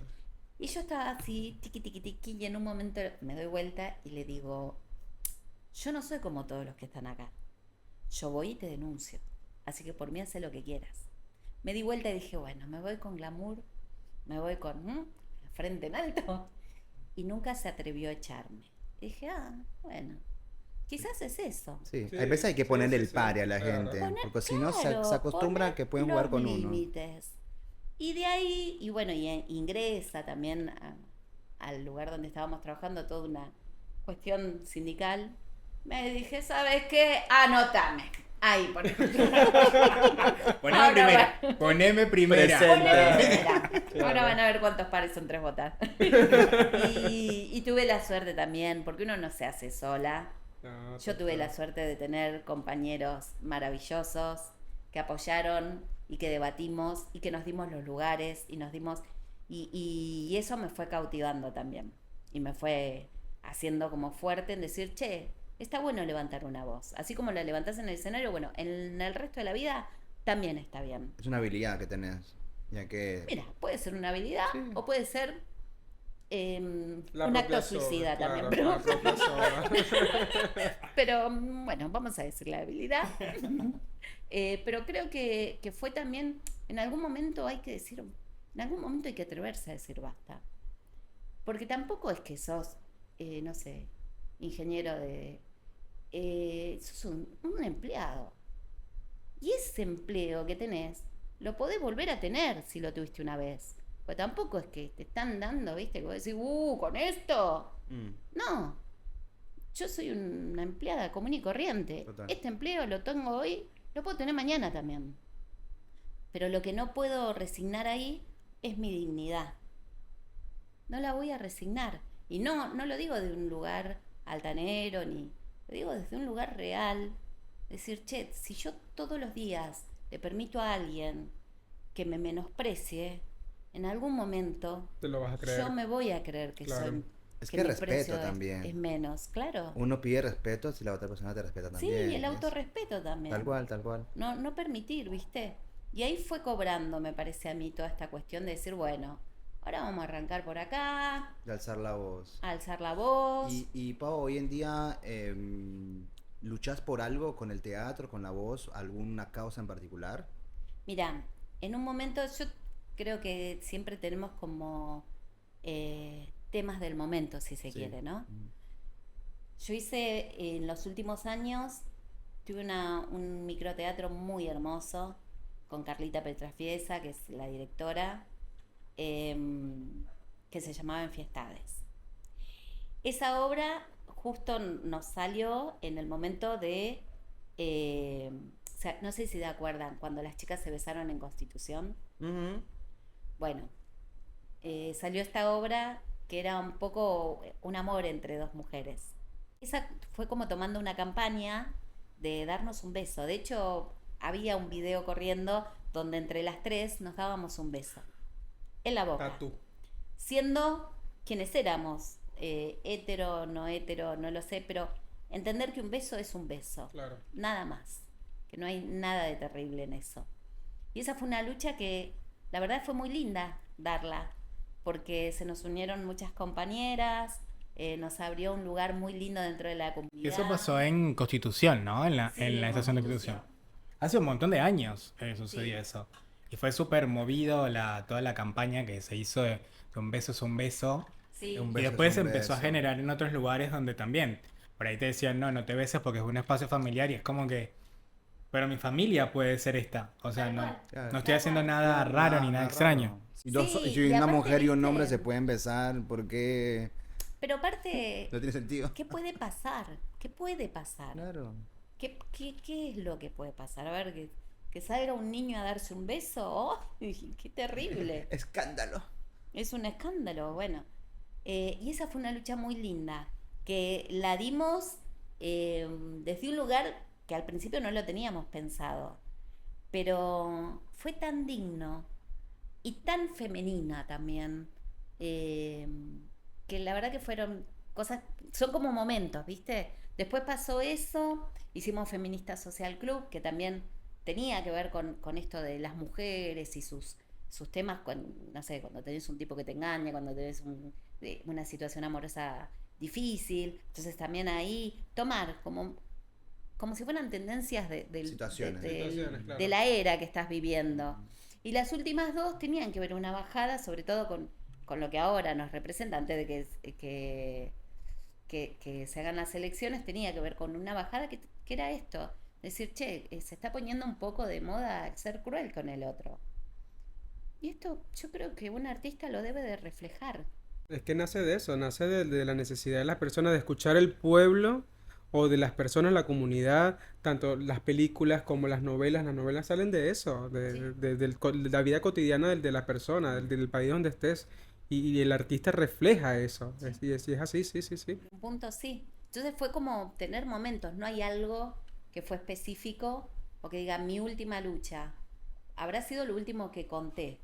Y yo estaba así, tiqui, tiqui, tiqui, y en un momento me doy vuelta y le digo, yo no soy como todos los que están acá. Yo voy y te denuncio. Así que por mí haz lo que quieras. Me di vuelta y dije, bueno, me voy con glamour, me voy con la frente en alto. Y nunca se atrevió a echarme. Y dije, bueno, quizás es eso. Sí, Sí, hay veces hay que sí, ponerle sí, el sí. pare a la Claro. gente. Poner- Porque si no, claro, se acostumbra poner que pueden los jugar con uno. límites. Y de ahí, y bueno, y ingresa también al lugar donde estábamos trabajando toda una cuestión sindical. Me dije, ¿sabes qué? Anótame. Ahí, poneme. Poneme Ahora primera. Poneme primera. Presente. Ahora van a ver cuántos pares son 3 botas. y tuve la suerte también, porque uno no se hace sola. No, Yo tuve la suerte de tener compañeros maravillosos que apoyaron y que debatimos y que nos dimos los lugares y nos dimos... Y eso me fue cautivando también. Y me fue haciendo como fuerte en decir, che, está bueno levantar una voz. Así como la levantás en el escenario, bueno, en el resto de la vida también está bien. Es una habilidad que tenés, ya que... Mira, puede ser una habilidad Sí. o puede ser La un acto propia soga, suicida claro, también. la propia soga. Pero bueno, vamos a decir la habilidad. Pero creo que fue también, en algún momento hay que decir, en algún momento hay que atreverse a decir basta. Porque tampoco es que sos, no sé, ingeniero de... sos un empleado. Y ese empleo que tenés, lo podés volver a tener si lo tuviste una vez. Pues tampoco es que te están dando, ¿viste? Que vos decís, con esto. Mm, No, yo soy una empleada común y corriente. Total. Este empleo lo tengo hoy, lo puedo tener mañana también. Pero lo que no puedo resignar ahí es mi dignidad. No la voy a resignar. Y no lo digo de un lugar altanero, ni lo digo desde un lugar real. Decir, che, si yo todos los días le permito a alguien que me menosprecie, en algún momento Te lo vas a creer. yo me voy a creer que Claro. soy... Es que que mi respeto precio también. es menos, claro. Uno pide respeto si la otra persona te respeta Sí, también. y el ¿ves? autorrespeto también. Tal cual, tal cual. No permitir, ¿viste? Y ahí fue cobrando, me parece a mí, toda esta cuestión de decir, bueno, ahora vamos a arrancar por acá, De alzar la voz. a alzar la voz. Y Pau, hoy en día, ¿luchás por algo con el teatro, con la voz, alguna causa en particular? Mira, en un momento yo creo que siempre tenemos como temas del momento, si se Sí. quiere, ¿no? Mm. Yo hice en los últimos años, tuve un microteatro muy hermoso con Carlita Petrafiesa, que es la directora, que se llamaba Enfiestades. Esa obra justo nos salió en el momento de, o sea, no sé si se acuerdan, cuando las chicas se besaron en Constitución. Ujú. Bueno, salió esta obra que era un poco un amor entre dos mujeres. Esa fue como tomando una campaña de darnos un beso. De hecho, había un video corriendo donde entre las tres nos dábamos un beso. En la boca. Tatú. Siendo quienes éramos, hetero, no lo sé, pero entender que un beso es un beso. Claro. Nada más. Que no hay nada de terrible en eso. Y esa fue una lucha que la verdad fue muy linda darla, porque se nos unieron muchas compañeras, nos abrió un lugar muy lindo dentro de la Y comunidad. eso pasó en Constitución, ¿no? En la, Sí, en la estación de Constitución. Hace un montón de años sucedió Sí. eso. Y fue súper movido toda la campaña que se hizo de un beso es un beso. Sí. Un Y beso después es se un empezó a beso. generar en otros lugares donde también. Por ahí te decían, no te beses porque es un espacio familiar y es como que... Pero mi familia puede ser esta. O sea, Tal no, cual. Claro. no estoy haciendo nada raro ni nada extraño. Si, Sí, si y una aparte, mujer y un hombre ¿viste? se pueden besar, ¿por qué Pero aparte, no tiene sentido? ¿qué puede pasar? ¿Qué puede pasar? Claro. ¿Qué es lo que puede pasar? A ver, que salga un niño a darse un beso. ¡Oh! ¡Qué terrible! Escándalo. Es un escándalo, bueno. Y esa fue una lucha muy linda, que la dimos desde un lugar que al principio no lo teníamos pensado, pero fue tan digno y tan femenina también, que la verdad que fueron cosas, son como momentos, ¿viste? Después pasó eso, hicimos Feminista Social Club, que también tenía que ver con esto de las mujeres y sus temas, no sé, cuando tenés un tipo que te engaña, cuando tenés una situación amorosa difícil. Entonces también ahí tomar como si fueran tendencias Situaciones. Situaciones, claro. de la era que estás viviendo. Y las últimas dos tenían que ver una bajada, sobre todo con lo que ahora nos representa, antes de que se hagan las elecciones, tenía que ver con una bajada que era esto. Decir, che, se está poniendo un poco de moda el ser cruel con el otro. Y esto yo creo que un artista lo debe de reflejar. Es que nace de eso, nace de la necesidad de las personas de escuchar el pueblo o de las personas, la comunidad, tanto las películas como las novelas salen de eso, de la vida cotidiana de la persona, del país donde estés, y el artista refleja eso, y es así, sí. En un punto sí. Entonces fue como tener momentos, no hay algo que fue específico o que diga mi última lucha. Habrá sido lo último que conté.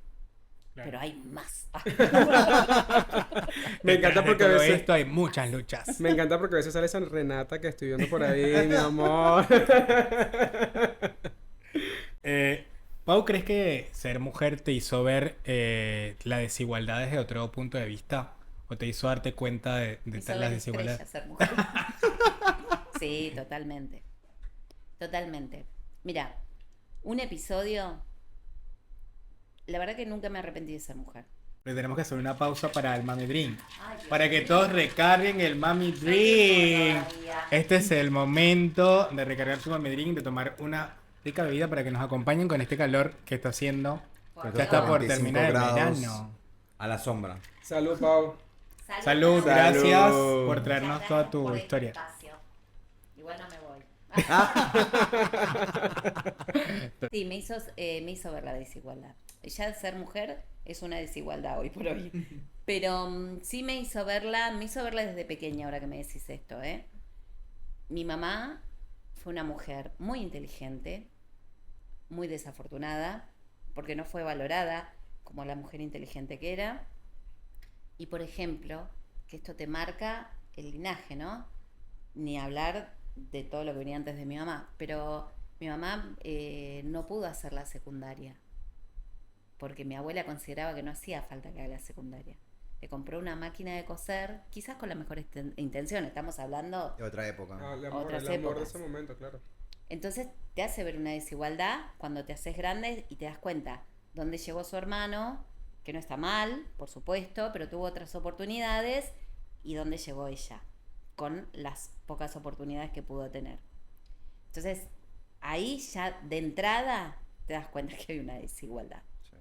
Claro. pero hay más. Me encanta Detrás de porque a todo veces... esto hay muchas luchas. Me encanta porque a veces sale esa Renata que estoy viendo por ahí, mi amor. Eh, Pau, ¿crees que ser mujer te hizo ver la desigualdad desde otro punto de vista? ¿O te hizo darte cuenta de Me hizo las ver estrella desigualdades? ser mujer. Sí, totalmente. Totalmente. Mira, un episodio. La verdad que nunca me arrepentí de ser mujer. Pero tenemos que hacer una pausa para el Mami Drink. Ay, Dios Para que mío. todos recarguen el Mami Ay, Drink. todavía. Este es el momento de recargar su Mami Drink, de tomar una rica bebida para que nos acompañen con este calor que está haciendo. Por Ya Dios. está por 45 terminar el grados. verano. A la sombra. Salud, Pau. Salud, Salud. gracias por Muchas traernos gracias toda tu por este historia. espacio. Igual no me voy. Sí, me hizo ver la desigualdad. Ya ser mujer es una desigualdad hoy por hoy. Pero sí me hizo verla desde pequeña, ahora que me decís esto, ¿eh? Mi mamá fue una mujer muy inteligente, muy desafortunada, porque no fue valorada como la mujer inteligente que era. Y por ejemplo, que esto te marca el linaje, ¿no? Ni hablar de todo lo que venía antes de mi mamá, pero mi mamá no pudo hacer la secundaria, porque mi abuela consideraba que no hacía falta que haga la secundaria. Le compró una máquina de coser, quizás con la mejor intención, estamos hablando. De otra época. Ah, el amor, Otras el amor de épocas. ese momento, claro. Entonces te hace ver una desigualdad cuando te haces grande y te das cuenta dónde llegó su hermano, que no está mal, por supuesto, pero tuvo otras oportunidades, y dónde llegó ella, con las pocas oportunidades que pudo tener. Entonces, ahí ya de entrada te das cuenta que hay una desigualdad. Sí.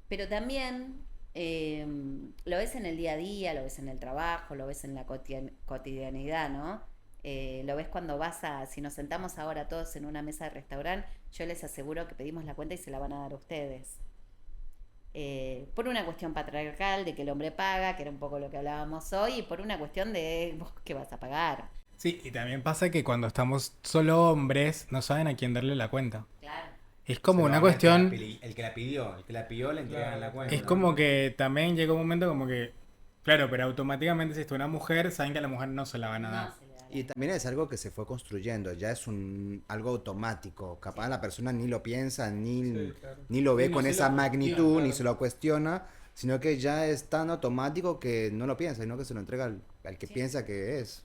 Pero también lo ves en el día a día, lo ves en el trabajo, lo ves en la cotidianidad, ¿no? Lo ves cuando si nos sentamos ahora todos en una mesa de restaurante, yo les aseguro que pedimos la cuenta y se la van a dar a ustedes. Por una cuestión patriarcal de que el hombre paga, que era un poco lo que hablábamos hoy, y por una cuestión de vos qué vas a pagar. Sí, y también pasa que cuando estamos solo hombres, no saben a quién darle la cuenta. Claro. Es como una cuestión, El que la pidió, le entregan la cuenta. es como que también llega un momento como que, claro, pero automáticamente si está una mujer, saben que a la mujer no se la van a dar. No se le da la Y también es algo que se fue construyendo, ya es algo automático. Capaz la persona ni lo piensa, Sí, claro. ni lo ve Ni con se esa lo magnitud, cuestiona, ni claro. se lo cuestiona, sino que ya es tan automático que no lo piensa, sino que se lo entrega al que Sí. piensa que es.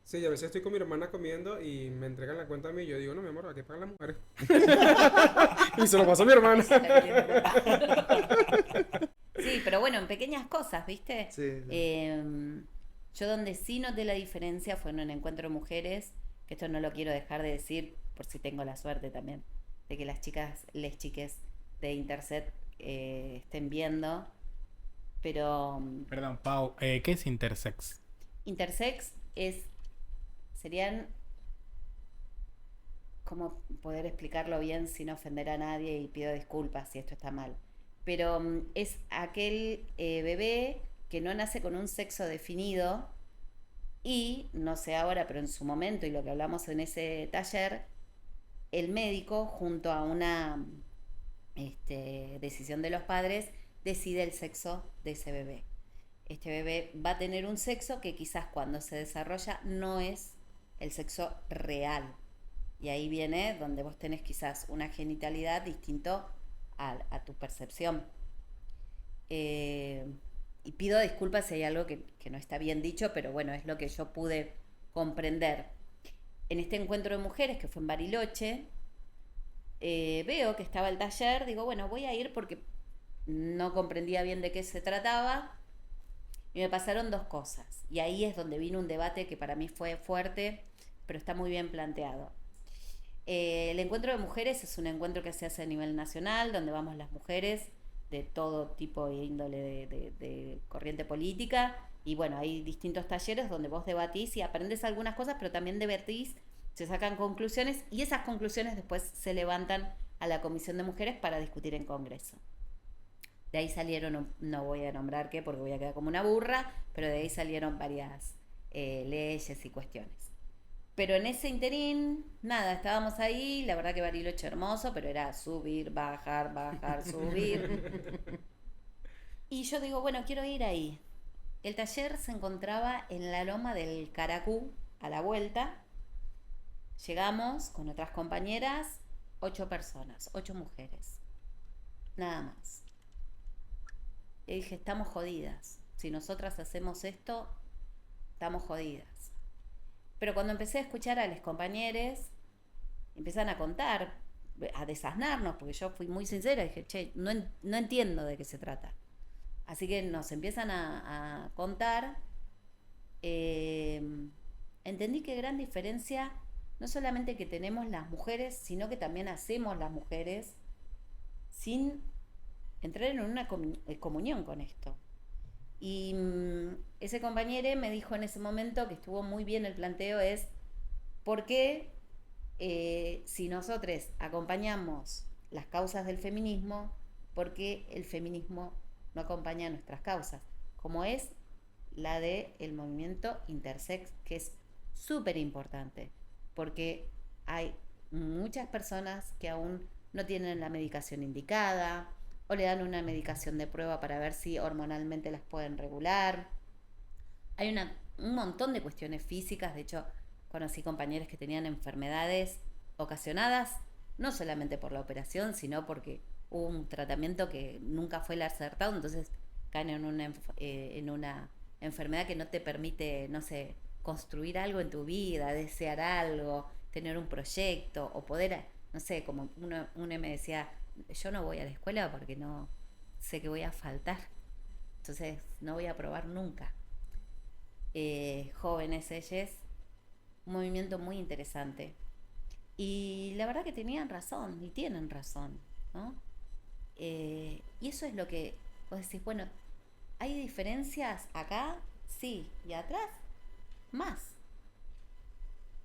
Sí, y a veces estoy con mi hermana comiendo y me entregan la cuenta a mí y yo digo, no, mi amor, ¿a qué pagan las mujeres? Y se lo paso a mi hermana. Sí, pero bueno, en pequeñas cosas, ¿viste? Sí, sí. Yo donde sí noté la diferencia fue en un encuentro de mujeres, que esto no lo quiero dejar de decir por si tengo la suerte también, de que las chiques de Interset estén viendo, pero Perdón, Pau, ¿qué es intersex? Intersex serían, ¿cómo poder explicarlo bien sin ofender a nadie? Y pido disculpas si esto está mal. Pero es aquel bebé que no nace con un sexo definido y, no sé ahora, pero en su momento, y lo que hablamos en ese taller, el médico, junto a una decisión de los padres, decide el sexo de ese bebé. Este bebé va a tener un sexo que quizás cuando se desarrolla no es el sexo real. Y ahí viene donde vos tenés quizás una genitalidad distinto a tu percepción. Y pido disculpas si hay algo que no está bien dicho, pero bueno, es lo que yo pude comprender. En este encuentro de mujeres que fue en Bariloche, veo que estaba el taller, digo, bueno, voy a ir porque no comprendía bien de qué se trataba. Y me pasaron dos cosas. Y ahí es donde vino un debate que para mí fue fuerte, pero está muy bien planteado. El encuentro de mujeres es un encuentro que se hace a nivel nacional, donde vamos las mujeres de todo tipo e índole de corriente política. Y bueno, hay distintos talleres donde vos debatís y aprendes algunas cosas, pero también debatís, se sacan conclusiones y esas conclusiones después se levantan a la Comisión de Mujeres para discutir en Congreso. De ahí salieron, no voy a nombrar qué porque voy a quedar como una burra, pero de ahí salieron varias leyes y cuestiones. Pero en ese interín, nada, estábamos ahí, la verdad que Bariloche hermoso, pero era subir, bajar, subir. Y yo digo, bueno, quiero ir ahí. El taller se encontraba en la loma del Caracú, a la vuelta. Llegamos con otras compañeras, 8 personas, 8 mujeres, nada más. Y dije, estamos jodidas. Si nosotras hacemos esto, estamos jodidas. Pero cuando empecé a escuchar a los compañeros, empiezan a contar, a desasnarnos, porque yo fui muy sincera, dije, che, no entiendo de qué se trata. Así que nos empiezan a contar. eh, Entendí que gran diferencia, no solamente que tenemos las mujeres, sino que también hacemos las mujeres sin entrar en una comunión con esto. Y ese compañero me dijo en ese momento, que estuvo muy bien el planteo, es ¿por qué si nosotros acompañamos las causas del feminismo, por qué el feminismo no acompaña nuestras causas? Como es la del movimiento intersex, que es súper importante, porque hay muchas personas que aún no tienen la medicación indicada, o le dan una medicación de prueba para ver si hormonalmente las pueden regular. Hay un montón de cuestiones físicas. De hecho, conocí compañeros que tenían enfermedades ocasionadas no solamente por la operación, sino porque hubo un tratamiento que nunca fue el acertado, entonces caen en una enfermedad que no te permite, no sé, construir algo en tu vida, desear algo, tener un proyecto o poder, no sé, como uno me decía, yo no voy a la escuela porque no sé que voy a faltar, entonces no voy a probar nunca. Jóvenes ellos, un movimiento muy interesante. Y la verdad que tenían razón, y tienen razón, ¿no? Y eso es lo que vos decís, bueno, ¿hay diferencias acá? Sí, y atrás, más.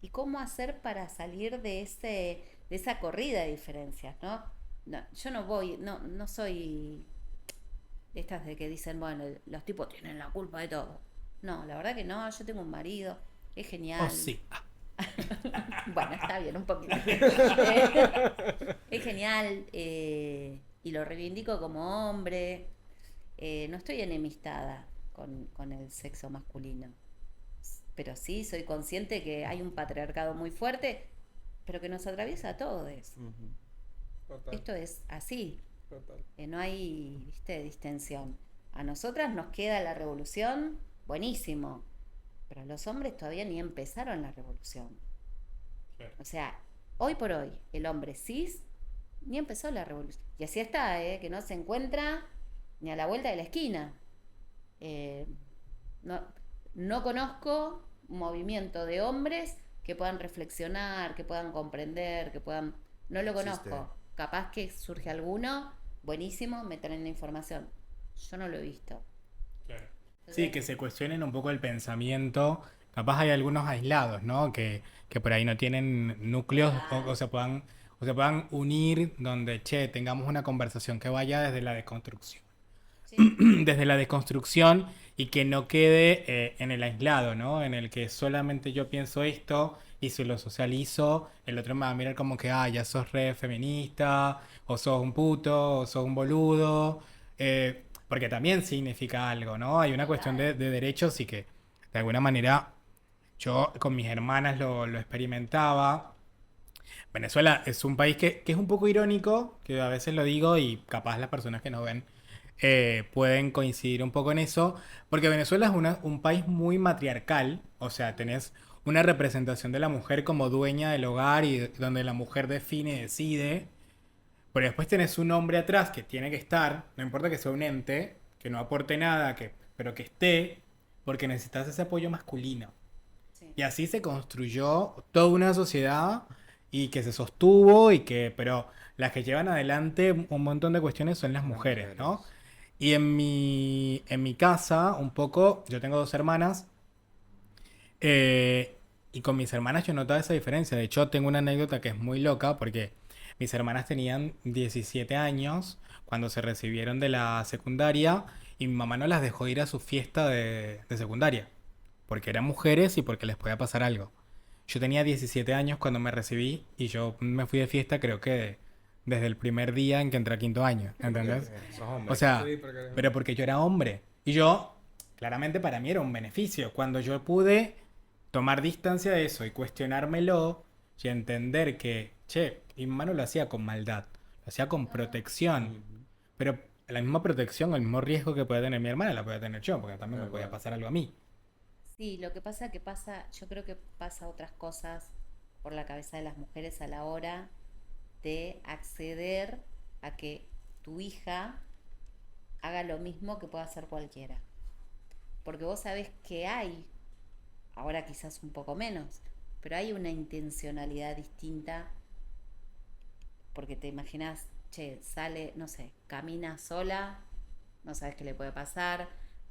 ¿Y cómo hacer para salir de esa corrida de diferencias, ¿no? No, yo no soy de estas de que dicen, bueno, los tipos tienen la culpa de todo. No, la verdad que no, yo tengo un marido, es Oh, genial. sí. Bueno, está bien, un poquito. Es genial, y lo reivindico como hombre. No estoy enemistada con el sexo masculino, pero sí soy consciente que hay un patriarcado muy fuerte, pero que nos atraviesa a todos. Ujú. Total, Esto es así, total. no hay, viste, distensión. A nosotras nos queda la revolución, buenísimo, pero los hombres todavía ni empezaron la revolución. Claro. O sea, hoy por hoy, el hombre cis ni empezó la revolución. Y así está, que no se encuentra ni a la vuelta de la esquina. Eh, no, no conozco un movimiento de hombres que puedan reflexionar, que puedan comprender, que puedan... No lo Existe. conozco. Capaz que surge alguno, buenísimo, me traen la información. Yo no lo he visto. Claro. Sí, Entonces, que se cuestionen un poco el pensamiento. Capaz hay algunos aislados, ¿no? Que por ahí no tienen núcleos claro, o se puedan unir donde, che, tengamos una conversación que vaya desde la desconstrucción. sí, Desde la desconstrucción y que no quede en el aislado, ¿no? En el que solamente yo pienso esto y si lo socializo, el otro me va a mirar como que, ah, ya sos re feminista, o sos un puto, o sos un boludo, porque también significa algo, ¿no? Hay una cuestión total. de derechos y que de alguna manera yo con mis hermanas lo experimentaba. Venezuela es un país que es un poco irónico, que a veces lo digo y capaz las personas que nos ven pueden coincidir un poco en eso, porque Venezuela es un país muy matriarcal, o sea, tenés una representación de la mujer como dueña del hogar y donde la mujer define y decide, pero después tenés un hombre atrás que tiene que estar, no importa que sea un ente, que no aporte nada, pero que esté, porque necesitas ese apoyo masculino. Sí, Y así se construyó toda una sociedad y que se sostuvo pero las que llevan adelante un montón de cuestiones son las Las mujeres, ¿no? mujeres. Y en mi casa, un poco, yo tengo 2 hermanas, y con mis hermanas yo notaba esa diferencia. De hecho, tengo una anécdota que es muy loca porque mis hermanas tenían 17 años cuando se recibieron de la secundaria y mi mamá no las dejó ir a su fiesta de secundaria porque eran mujeres y porque les podía pasar algo. Yo tenía 17 años cuando me recibí y yo me fui de fiesta creo que desde el primer día en que entré a quinto año, ¿entendés? Sos hombre. O sea, Sí, porque- pero porque yo era hombre. Y yo, claramente para mí era un beneficio. Cuando yo pude tomar distancia de eso y cuestionármelo y entender que, che, y mi mano lo hacía con maldad, lo hacía con protección. Pero la misma protección, el mismo riesgo que puede tener mi hermana, la puede tener yo, porque también me Tal podía cual. pasar algo a mí. Sí, lo que pasa, yo creo que pasa otras cosas por la cabeza de las mujeres a la hora de acceder a que tu hija haga lo mismo que pueda hacer cualquiera. Porque vos sabés que hay, ahora quizás un poco menos, pero hay una intencionalidad distinta porque te imaginas, che, sale, no sé, camina sola, no sabes qué le puede pasar,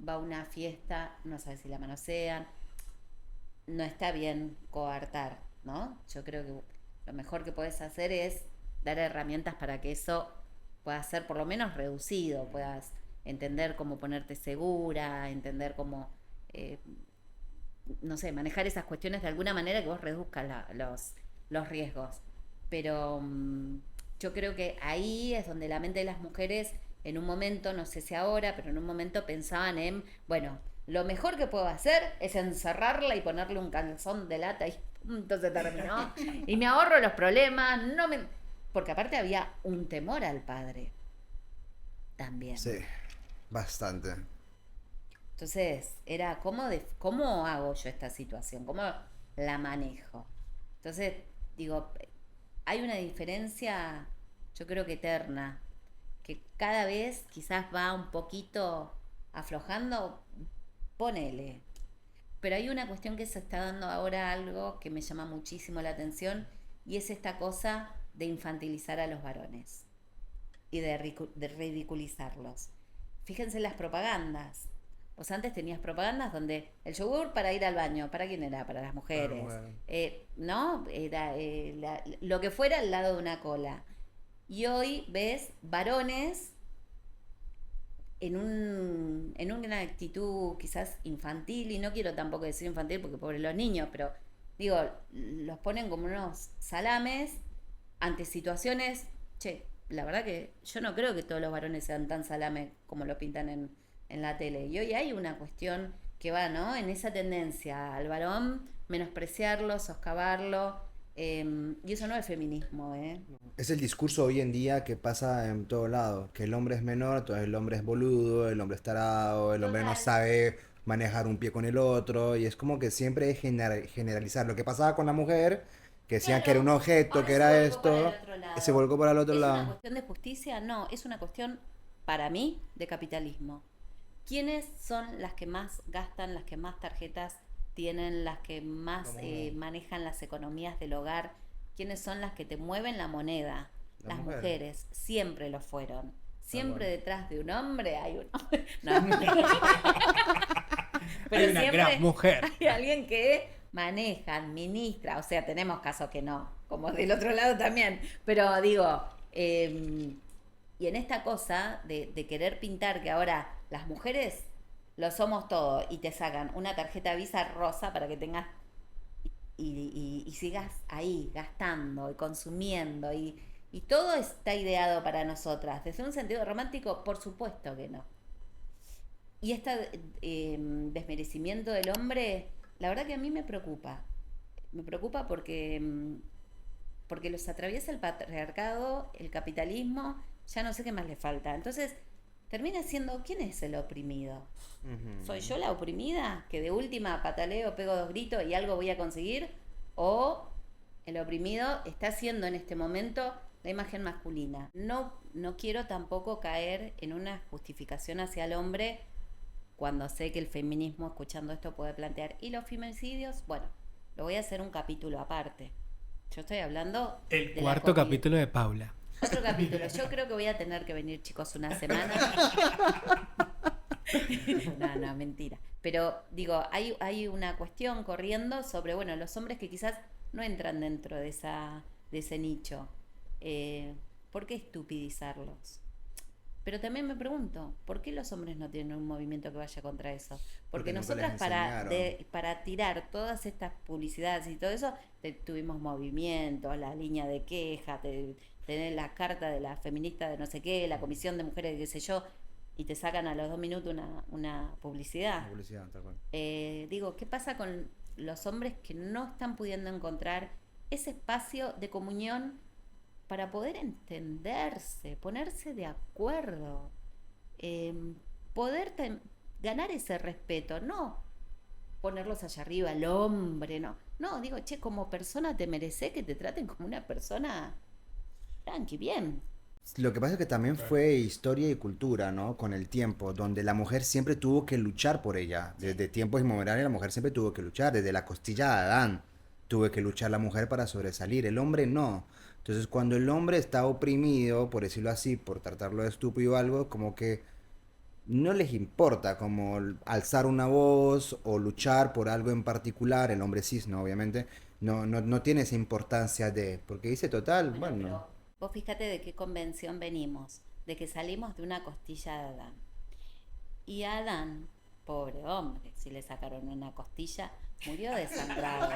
va a una fiesta, no sabes si la manosean, no está bien coartar, ¿no? Yo creo que lo mejor que puedes hacer es dar herramientas para que eso pueda ser por lo menos reducido, puedas entender cómo ponerte segura, entender cómo, eh, no sé, manejar esas cuestiones de alguna manera que vos reduzcas los riesgos. Pero yo creo que ahí es donde la mente de las mujeres en un momento, no sé si ahora, pero en un momento pensaban en, bueno, lo mejor que puedo hacer es encerrarla y ponerle un calzón de lata y punto, se terminó. Y me ahorro los problemas, no me... Porque aparte había un temor al padre también. Sí, bastante. Entonces, era cómo hago yo esta situación, cómo la manejo. Entonces, digo, hay una diferencia, yo creo que eterna, que cada vez quizás va un poquito aflojando, ponele. Pero hay una cuestión que se está dando ahora algo que me llama muchísimo la atención y es esta cosa de infantilizar a los varones y de ridiculizarlos. Fíjense en las propagandas. Vos antes tenías propagandas donde el yogur para ir al baño, ¿para quién era? Para las mujeres. Bueno. ¿No? Era lo que fuera al lado de una cola. Y hoy ves varones en una actitud quizás infantil, y no quiero tampoco decir infantil porque pobres los niños, pero digo, los ponen como unos salames ante situaciones, che, la verdad que yo no creo que todos los varones sean tan salame como lo pintan en la tele. Y hoy hay una cuestión que va, ¿no? En esa tendencia al varón, menospreciarlo, soscavarlo, y eso no es feminismo, ¿eh? Es el discurso hoy en día que pasa en todo lado, que el hombre es menor, entonces el hombre es boludo, el hombre es tarado, el hombre no Total. sabe manejar un pie con el otro, y es como que siempre es generalizar. Lo que pasaba con la mujer, que decían que era un Claro, objeto, ahora que se era volcó para el esto, otro se lado. volcó para el otro ¿Es una lado. cuestión de justicia? No, es una cuestión, para mí, de capitalismo. ¿Quiénes son las que más gastan, las que más tarjetas tienen, las que más manejan las economías del hogar? ¿Quiénes son las que te mueven la moneda? Las Las mujeres. mujeres siempre lo fueron. Siempre cual. detrás de un hombre hay un hombre. No, pero Hay una siempre gran mujer. hay alguien que maneja, administra, o sea, tenemos casos que no, como del otro lado también, pero digo, y en esta cosa de querer pintar que ahora las mujeres lo somos todo y te sacan una tarjeta Visa rosa para que tengas y sigas ahí gastando y consumiendo y todo está ideado para nosotras. Desde un sentido romántico, por supuesto que no. Y este desmerecimiento del hombre, la verdad que a mí me preocupa. Me preocupa porque los atraviesa el patriarcado, el capitalismo, ya no sé qué más le falta. Entonces, termina siendo, ¿quién es el oprimido? ¿Soy yo la oprimida? Que de última pataleo, pego dos gritos y algo voy a conseguir. ¿O el oprimido está siendo en este momento la imagen masculina? No quiero tampoco caer en una justificación hacia el hombre cuando sé que el feminismo, escuchando esto, puede plantear. ¿Y los femicidios? Bueno, lo voy a hacer un capítulo aparte. Yo estoy hablando El de la cuarto comida. capítulo de Paula. Otro capítulo. Yo creo que voy a tener que venir, chicos, una semana. No, mentira. Pero digo, hay una cuestión corriendo sobre, bueno, los hombres que quizás no entran dentro de ese nicho. ¿Por qué estupidizarlos? Pero también me pregunto, ¿por qué los hombres no tienen un movimiento que vaya contra eso? Porque Porque nunca les nosotras enseñaron. para tirar todas estas publicidades y todo eso, tuvimos movimientos, la línea de queja, tener la carta de la feminista de no sé qué, la comisión de mujeres de qué sé yo, y te sacan a los 2 minutos una publicidad. La publicidad, tal cual. Digo, ¿qué pasa con los hombres que no están pudiendo encontrar ese espacio de comunión para poder entenderse, ponerse de acuerdo, eh, poder ganar ese respeto, no ponerlos allá arriba, el hombre, no. No, digo, che, como persona te mereces que te traten como una persona tranqui, bien. Lo que pasa es que también fue historia y cultura, ¿no? Con el tiempo, donde la mujer siempre tuvo que luchar por ella. Desde tiempos inmemoriales la mujer siempre tuvo que luchar. Desde la costilla de Adán tuvo que luchar la mujer para sobresalir. El hombre no. Entonces cuando el hombre está oprimido, por decirlo así, por tratarlo de estúpido o algo, como que no les importa como alzar una voz o luchar por algo en particular. El hombre cis, ¿no? Obviamente, no tiene esa importancia de... Porque dice total, Bueno, bueno. pero vos fíjate de qué convención venimos, de que salimos de una costilla de Adán. Y Adán, pobre hombre, si le sacaron una costilla, murió desangrado.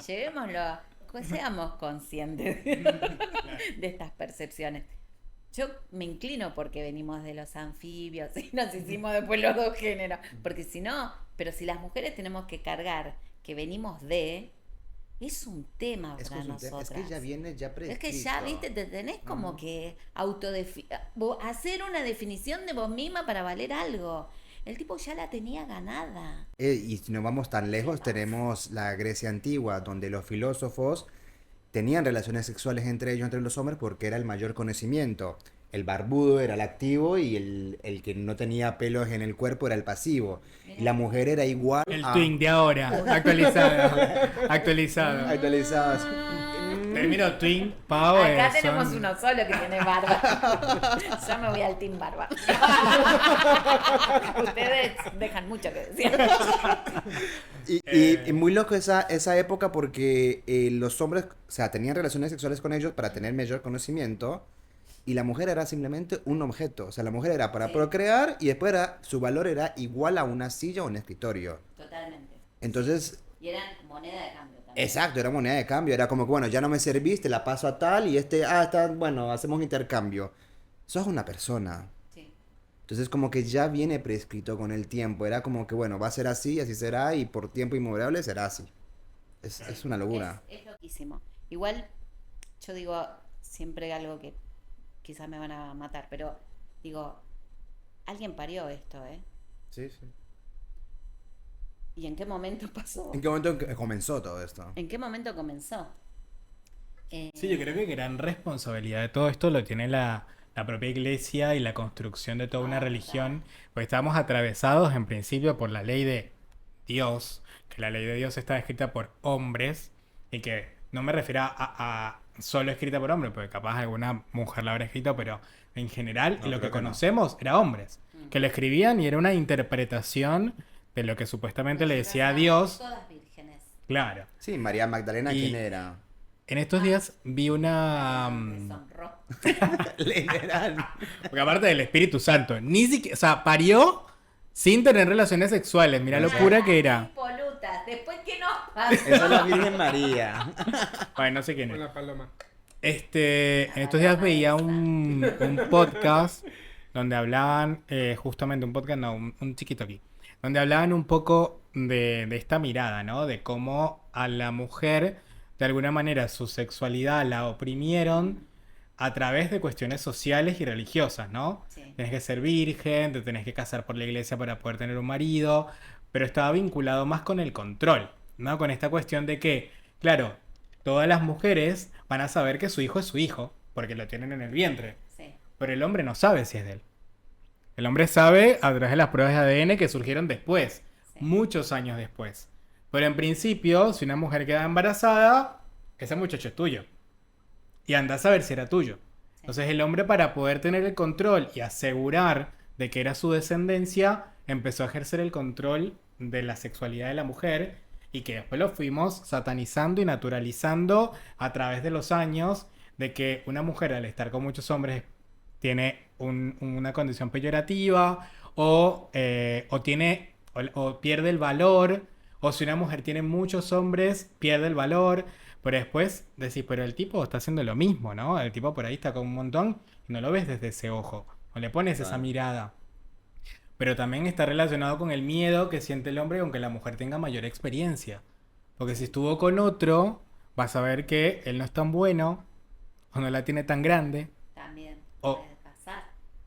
Llevémoslo, seamos conscientes de estas percepciones. Yo me inclino porque venimos de los anfibios y nos hicimos después los dos géneros. Porque si no, pero si las mujeres tenemos que cargar que venimos de, es un tema Es que, para es, nosotras. es que ya viene ya Es prescrito. que ya, viste, te tenés como que hacer una definición de vos misma para valer algo. El tipo ya la tenía ganada. Y si no vamos tan lejos, tenemos la Grecia antigua, donde los filósofos tenían relaciones sexuales entre ellos, entre los hombres, porque era el mayor conocimiento. El barbudo era el activo y el que no tenía pelos en el cuerpo era el pasivo. Y la mujer era igual El a... twin de ahora, actualizado. Actualizado. Actualizadas. Termino twin, pavo. Acá son- tenemos uno solo que tiene barba. Yo me voy al team barba. Ustedes dejan mucho que decir. Y muy loco esa época porque los hombres, o sea, tenían relaciones sexuales con ellos para tener mayor conocimiento y la mujer era simplemente un objeto. O sea, la mujer era para Sí. procrear y después su valor era igual a una silla o un escritorio. Totalmente. Entonces, Y eran moneda de cambio también. exacto, era moneda de cambio. Era como que, bueno, ya no me serviste, la paso a tal y está, bueno, hacemos un intercambio. Sos una persona. Sí. Entonces como que ya viene prescrito con el tiempo. Era como que, bueno, va a ser así, así será y por tiempo inmemorial será así. Es una locura. Es loquísimo. Igual, yo digo siempre algo que quizás me van a matar, pero digo, alguien parió esto, ¿eh? Sí, sí. ¿Y en qué momento pasó? ¿En qué momento comenzó todo esto? ¿En qué momento comenzó? Sí, yo creo que gran responsabilidad de todo esto lo tiene la propia iglesia y la construcción de toda una religión, pues estamos atravesados en principio por la ley de Dios, que la ley de Dios está escrita por hombres y que no me refiero a solo escrita por hombres, porque capaz alguna mujer la habrá escrito, pero en general No, lo creo que que no. conocemos era hombres, que lo escribían y era una interpretación de lo que supuestamente le decía a Dios. Todas vírgenes. Claro. Sí, María Magdalena, Y- ¿quién era? En estos días vi una... Deshonró. Literal. Porque aparte del Espíritu Santo, ni siquiera, o sea, parió sin tener relaciones sexuales. Mira lo pura que era. Impolutas. Después que no. Esa es la Virgen María. Ay, no sé quién Con es. la paloma. En estos días veía un podcast donde hablaban, justamente un podcast, no, un chiquito aquí, donde hablaban un poco de esta mirada, ¿no? De cómo a la mujer, de alguna manera, su sexualidad la oprimieron a través de cuestiones sociales y religiosas, ¿no? Sí. Tenés que ser virgen, te tenés que casar por la iglesia para poder tener un marido, pero estaba vinculado más con el control, ¿no? Con esta cuestión de que, claro, todas las mujeres van a saber que su hijo es su hijo, porque lo tienen en el vientre, Sí. pero el hombre no sabe si es de él. El hombre sabe a través de las pruebas de ADN que surgieron después, Sí. muchos años después. Pero en principio, si una mujer queda embarazada, ese muchacho es tuyo. Y anda a saber si era tuyo. Entonces el hombre, para poder tener el control y asegurar de que era su descendencia, empezó a ejercer el control de la sexualidad de la mujer y que después lo fuimos satanizando y naturalizando a través de los años, de que una mujer al estar con muchos hombres tiene una condición peyorativa o pierde el valor, o si una mujer tiene muchos hombres, pierde el valor, pero después decís, pero el tipo está haciendo lo mismo, ¿no? El tipo por ahí está con un montón y no lo ves desde ese ojo, o le pones esa Claro. mirada. Pero también está relacionado con el miedo que siente el hombre aunque la mujer tenga mayor experiencia. Porque si estuvo con otro, vas a ver que él no es tan bueno, o no la tiene tan grande, También o puede pasar.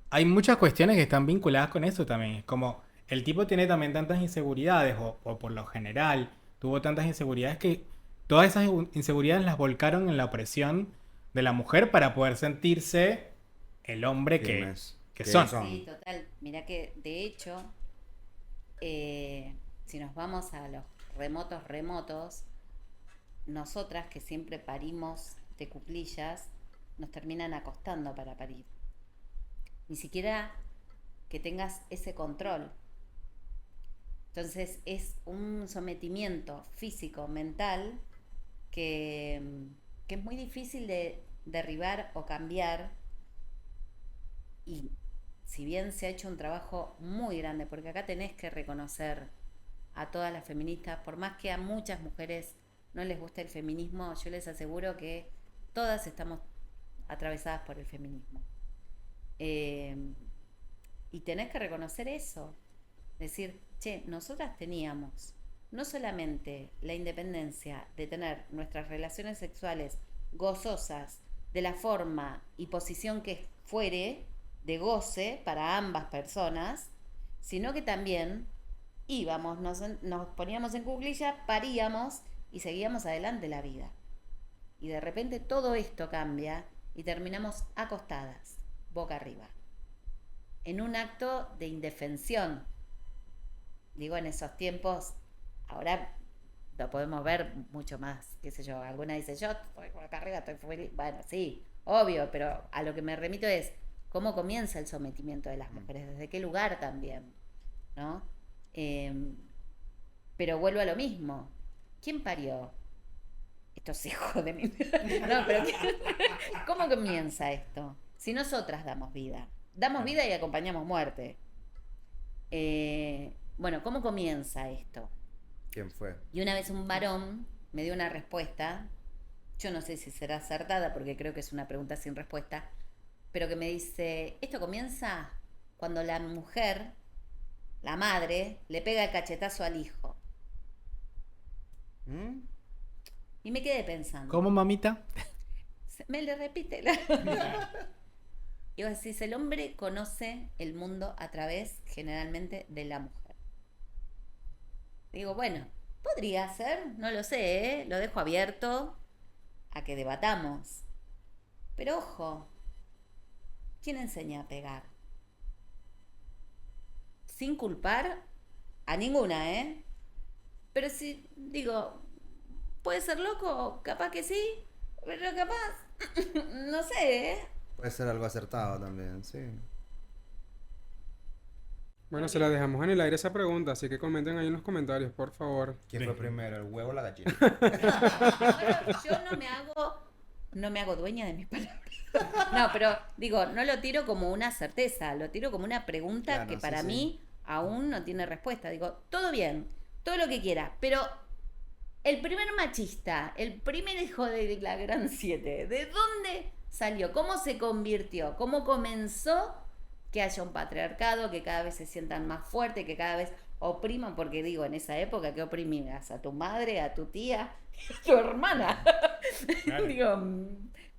hay muchas cuestiones que están vinculadas con eso también. Es como el tipo tiene también tantas inseguridades, o por lo general tuvo tantas inseguridades que todas esas inseguridades las volcaron en la opresión de la mujer para poder sentirse el hombre Firmes. que Que son. son. Sí, total. Mira que de hecho, si nos vamos a los remotos, nosotras que siempre parimos de cuclillas, nos terminan acostando para parir. Ni siquiera que tengas ese control. Entonces es un sometimiento físico, mental, que, que es muy difícil de derribar o cambiar. Y si bien se ha hecho un trabajo muy grande, porque acá tenés que reconocer a todas las feministas, por más que a muchas mujeres no les guste el feminismo, yo les aseguro que todas estamos atravesadas por el feminismo. Eh, y tenés que reconocer eso. Decir, che, nosotras teníamos no solamente la independencia de tener nuestras relaciones sexuales gozosas de la forma y posición que fuere, de goce para ambas personas, sino que también íbamos, nos poníamos en cuclillas, paríamos y seguíamos adelante la vida. Y de repente todo esto cambia y terminamos acostadas, boca arriba, en un acto de indefensión. Digo, en esos tiempos, ahora lo podemos ver mucho más, qué sé yo, alguna dice, yo estoy acá arriba, estoy feliz. Bueno, sí, obvio, pero a lo que me remito es cómo comienza el sometimiento de las mujeres, desde qué lugar también, ¿no? Pero vuelvo a lo mismo. ¿Quién parió estos hijos de mí? No, pero ¿cómo comienza esto? Si nosotras damos vida. Damos vida y acompañamos muerte. Bueno, ¿cómo comienza esto? ¿Quién fue? Y una vez un varón me dio una respuesta, yo no sé si será acertada porque creo que es una pregunta sin respuesta, pero que me dice, esto comienza cuando la mujer, la madre, le pega el cachetazo al hijo. ¿Mm? Y me quedé pensando. ¿Cómo, mamita? Me le repite. Y vos decís, el hombre conoce el mundo a través generalmente de la mujer. Digo, bueno, podría ser, no lo sé, ¿eh? Lo dejo abierto a que debatamos. Pero ojo, ¿quién enseña a pegar? Sin culpar a ninguna, ¿eh? Pero si, digo, puede ser loco, capaz que sí, pero capaz, no sé, ¿eh? Puede ser algo acertado también, sí. Bueno, se la dejamos en el aire esa pregunta, así que comenten ahí en los comentarios, por favor. ¿Quién fue primero, el huevo o la gallina? Bueno, yo no me hago dueña de mis palabras. No, pero digo, no lo tiro como una certeza, lo tiro como una pregunta Claro, que sí, para sí. mí aún no tiene respuesta. Digo, todo bien, todo lo que quiera, pero el primer machista, el primer hijo de la Gran Siete, ¿de dónde salió? ¿Cómo se convirtió? ¿Cómo comenzó que haya un patriarcado, que cada vez se sientan más fuertes, que cada vez opriman? Porque digo, en esa época, ¿qué oprimías? ¿A tu madre, a tu tía, a tu hermana? Claro. Digo,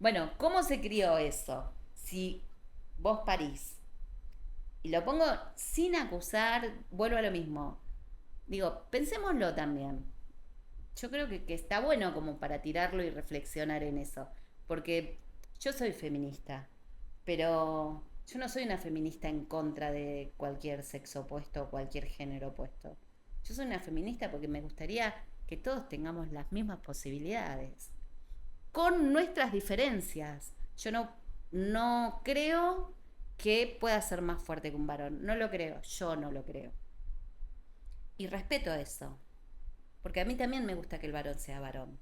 bueno, ¿cómo se crió eso? Si vos parís, y lo pongo sin acusar, vuelvo a lo mismo. Digo, pensémoslo también. Yo creo que está bueno como para tirarlo y reflexionar en eso. Porque yo soy feminista, pero yo no soy una feminista en contra de cualquier sexo opuesto o cualquier género opuesto. Yo soy una feminista porque me gustaría que todos tengamos las mismas posibilidades, con nuestras diferencias. Yo no creo que pueda ser más fuerte que un varón. No lo creo, yo no lo creo. Y respeto eso. Porque a mí también me gusta que el varón sea varón.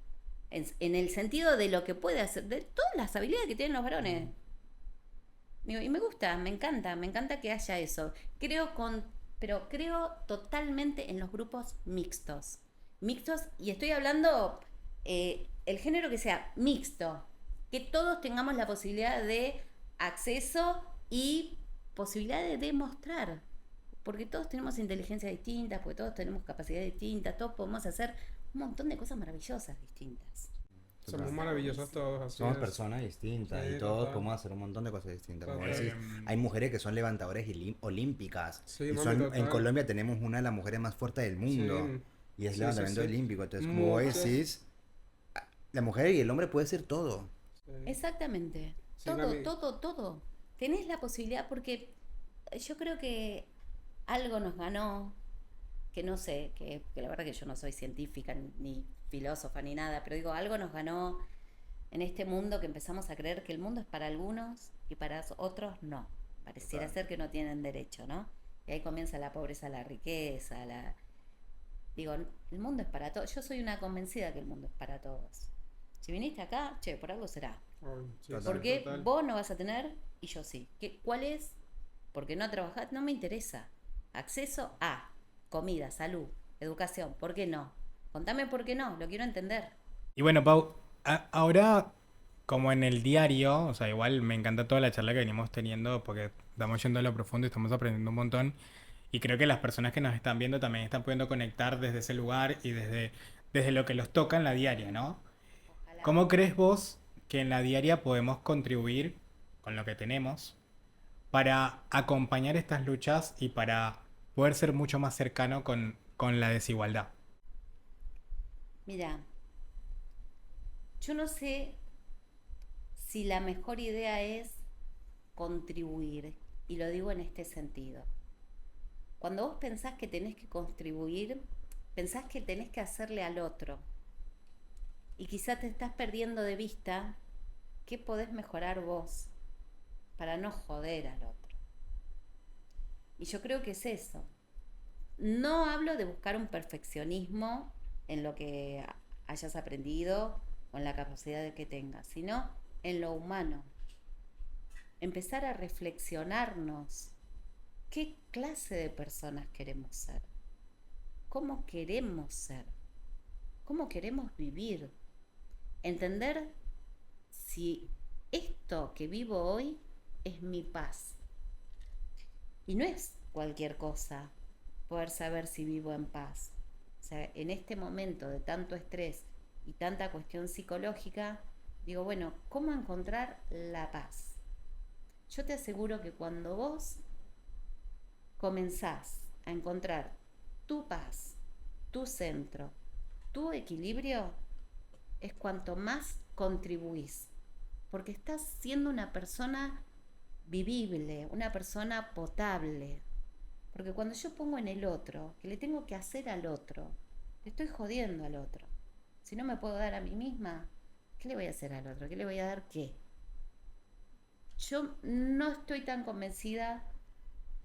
En el sentido de lo que puede hacer, de todas las habilidades que tienen los varones. Digo, y me gusta, me encanta que haya eso. Pero creo totalmente en los grupos mixtos. Mixtos, y estoy hablando el género que sea mixto, que todos tengamos la posibilidad de acceso y posibilidad de demostrar, porque todos tenemos inteligencias distintas, porque todos tenemos capacidades distintas, todos podemos hacer un montón de cosas maravillosas distintas. Somos maravillosos todos, así Somos es. personas distintas Sí, y todos total. podemos hacer un montón de cosas distintas. Como Total. decís, hay mujeres que son levantadoras olímpicas. Sí, Y mami, son, total. en Colombia tenemos una de las mujeres más fuertes del mundo. Sí. Y es Sí, levantamiento sí, sí. olímpico. Entonces, como vos Muchas. decís, la mujer y el hombre puede ser todo. Sí. Exactamente. Sí, Todo, mami. todo, todo. Tenés la posibilidad porque yo creo que algo nos ganó, que no sé, que la verdad que yo no soy científica ni filósofa ni nada, pero digo, algo nos ganó en este mundo que empezamos a creer que el mundo es para algunos y para otros no. Pareciera ser que no tienen derecho, ¿no? Y ahí comienza la pobreza, la riqueza, Digo, el mundo es para todos. Yo soy una convencida que el mundo es para todos. Si viniste acá, che, por algo será. Ay, sí, Total. sí, Porque total. vos no vas a tener y yo sí. ¿Cuál es? Porque no trabajás, no me interesa. Acceso a comida, salud, educación. ¿Por qué no? Contame por qué no, lo quiero entender. Y bueno, Pau, ahora como en el diario, o sea, igual me encanta toda la charla que venimos teniendo porque estamos yendo a lo profundo y estamos aprendiendo un montón. Y creo que las personas que nos están viendo también están pudiendo conectar desde ese lugar y desde lo que los toca en la diaria, ¿no? Ojalá. ¿Cómo crees vos que en la diaria podemos contribuir con lo que tenemos para acompañar estas luchas y para poder ser mucho más cercano con la desigualdad? Mira, yo no sé si la mejor idea es contribuir, y lo digo en este sentido. Cuando vos pensás que tenés que contribuir, pensás que tenés que hacerle al otro. Y quizá te estás perdiendo de vista qué podés mejorar vos para no joder al otro. Y yo creo que es eso. No hablo de buscar un perfeccionismo en lo que hayas aprendido o en la capacidad de que tengas, sino en lo humano. Empezar a reflexionarnos. ¿Qué clase de personas queremos ser? ¿Cómo queremos ser? ¿Cómo queremos vivir? Entender si esto que vivo hoy es mi paz. Y no es cualquier cosa poder saber si vivo en paz. O sea, en este momento de tanto estrés y tanta cuestión psicológica, digo, bueno, ¿cómo encontrar la paz? Yo te aseguro que cuando vos comenzás a encontrar tu paz, tu centro, tu equilibrio, es cuanto más contribuís, porque estás siendo una persona vivible, una persona potable. Porque cuando yo pongo en el otro, que le tengo que hacer al otro, le estoy jodiendo al otro. Si no me puedo dar a mí misma, ¿qué le voy a hacer al otro? ¿Qué le voy a dar qué? Yo no estoy tan convencida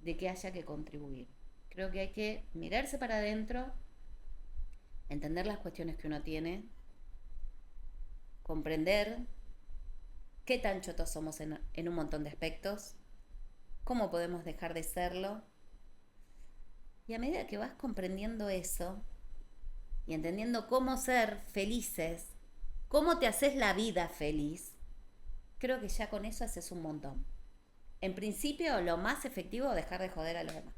de que haya que contribuir. Creo que hay que mirarse para adentro, entender las cuestiones que uno tiene, comprender qué tan chotos somos en un montón de aspectos, cómo podemos dejar de serlo. Y a medida que vas comprendiendo eso y entendiendo cómo ser felices, cómo te haces la vida feliz, creo que ya con eso haces un montón. En principio, lo más efectivo es dejar de joder a los demás.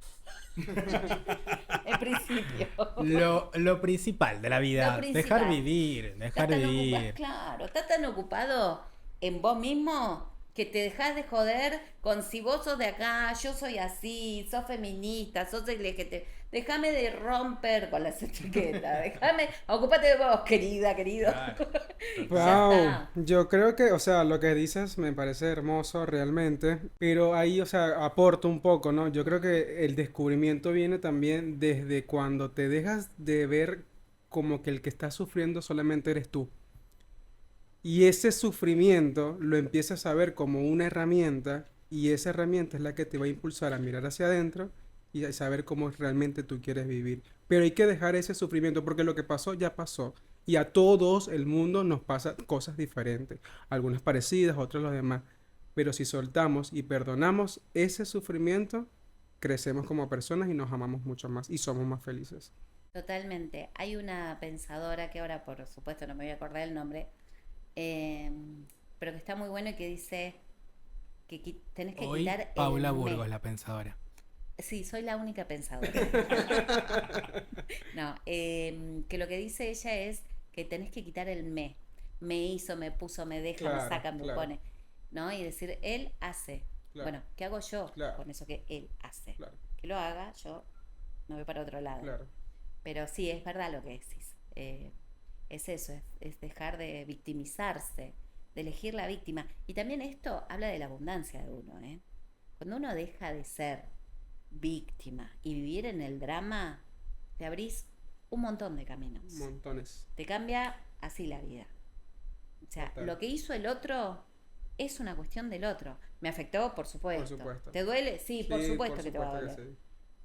En principio. Lo principal de la vida, Lo principal. dejar vivir, dejar vivir. Claro, estás tan ocupado en vos mismo que te dejas de joder con si vos sos de acá, yo soy así, sos feminista, sos LGBT. Déjame de romper con las etiquetas. Déjame, ocúpate de vos, querida, querido. Claro. Ya Wow, está. yo creo que, o sea, lo que dices me parece hermoso realmente, pero ahí, o sea, aporto un poco, ¿no? Yo creo que el descubrimiento viene también desde cuando te dejas de ver como que el que está sufriendo solamente eres tú. Y ese sufrimiento lo empiezas a ver como una herramienta y esa herramienta es la que te va a impulsar a mirar hacia adentro y a saber cómo realmente tú quieres vivir. Pero hay que dejar ese sufrimiento porque lo que pasó ya pasó. Y a todos el mundo nos pasa cosas diferentes. Algunas parecidas, otras los demás. Pero si soltamos y perdonamos ese sufrimiento, crecemos como personas y nos amamos mucho más y somos más felices. Totalmente. Hay una pensadora que ahora, por supuesto, no me voy a acordar el nombre, eh, pero que está muy bueno y que dice que tenés que Hoy, quitar Paula el Burgos, me. la pensadora. Sí, soy la única pensadora. No, que lo que dice ella es que tenés que quitar el me. Me hizo, me puso, me deja, me Claro, saca, me claro, pone. ¿No? Y decir, él hace. claro, Bueno, ¿qué hago yo claro, con eso que él hace? claro, Que lo haga, yo me voy para otro lado. claro. Pero sí, es verdad lo que decís. Es eso, es dejar de victimizarse, de elegir la víctima. Y también esto habla de la abundancia de uno, ¿eh? Cuando uno deja de ser víctima y vivir en el drama, te abrís un montón de caminos. Montones. Te cambia así la vida. O sea, Total. lo que hizo el otro es una cuestión del otro. Me afectó, por supuesto. Por supuesto. ¿Te duele? Sí, por Sí, supuesto que te va a supuesto doler. sí.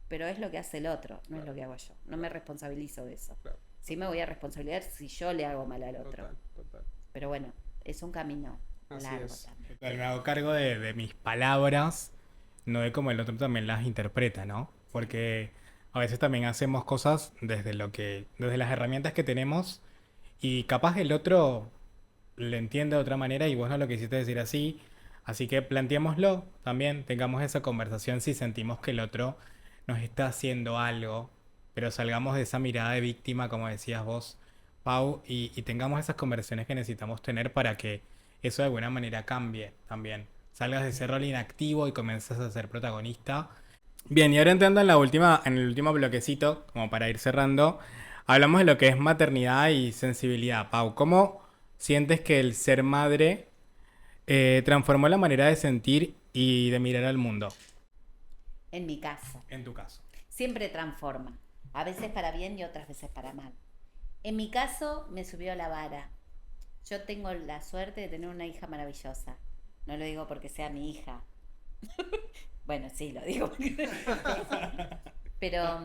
Pero es lo que hace el otro, no es Claro. lo que hago yo. No me responsabilizo de eso. Claro. Sí me voy a responsabilizar si yo le hago mal al otro. Total, total. Pero bueno, es un camino Así largo es. también. Me hago cargo de mis palabras, no de cómo el otro también las interpreta, ¿no? Porque a veces también hacemos cosas desde las herramientas que tenemos y capaz el otro le entiende de otra manera y vos no lo quisiste decir así. Así que planteémoslo también, tengamos esa conversación si sentimos que el otro nos está haciendo algo, pero salgamos de esa mirada de víctima, como decías vos, Pau, y tengamos esas conversaciones que necesitamos tener para que eso de alguna manera cambie también. Salgas de ese rol inactivo y comiences a ser protagonista. Bien, y ahora entrando en el último bloquecito, como para ir cerrando, hablamos de lo que es maternidad y sensibilidad. Pau, ¿cómo sientes que el ser madre transformó la manera de sentir y de mirar al mundo? En mi caso, En tu caso. siempre transforma. A veces para bien y otras veces para mal. En mi caso, me subió la vara. Yo tengo la suerte de tener una hija maravillosa. No lo digo porque sea mi hija. Bueno, sí, lo digo porque... Pero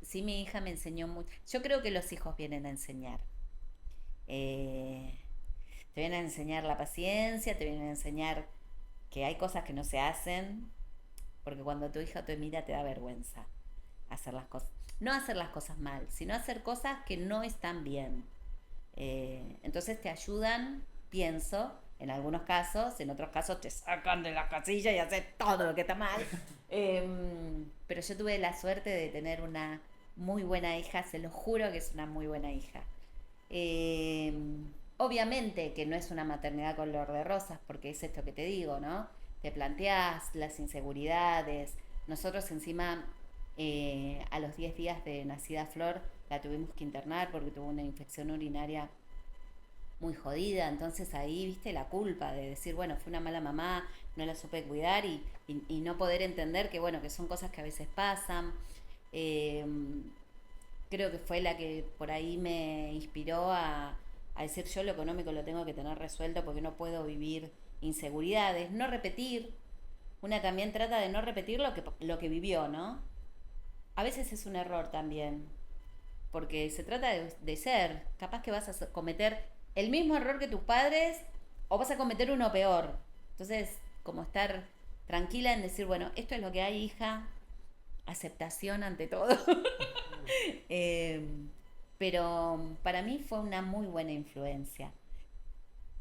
sí, mi hija me enseñó mucho. Yo creo que los hijos vienen a enseñar. Eh, Te vienen a enseñar la paciencia, te vienen a enseñar que hay cosas que no se hacen, porque cuando tu hija te mira te da vergüenza hacer las cosas. No hacer las cosas mal, sino hacer cosas que no están bien. Entonces te ayudan, pienso, en algunos casos, en otros casos te sacan de la casilla y haces todo lo que está mal. Pero yo tuve la suerte de tener una muy buena hija, se lo juro que es una muy buena hija. Obviamente que no es una maternidad color de rosas, porque es esto que te digo, ¿no? Te planteás las inseguridades. Nosotros encima, a los 10 días de nacida Flor, la tuvimos que internar porque tuvo una infección urinaria muy jodida. Entonces ahí, viste, la culpa de decir, bueno, fue una mala mamá, no la supe cuidar y no poder entender que, bueno, que son cosas que a veces pasan. Eh, Creo que fue la que por ahí me inspiró a decir yo lo económico lo tengo que tener resuelto porque no puedo vivir inseguridades, no repetir. Una también trata de no repetir lo que vivió, ¿no? A veces es un error también, porque se trata de ser, capaz que vas a cometer el mismo error que tus padres o vas a cometer uno peor. Entonces, como estar tranquila en decir, bueno, esto es lo que hay, hija, aceptación ante todo. Eh, pero para mí fue una muy buena influencia.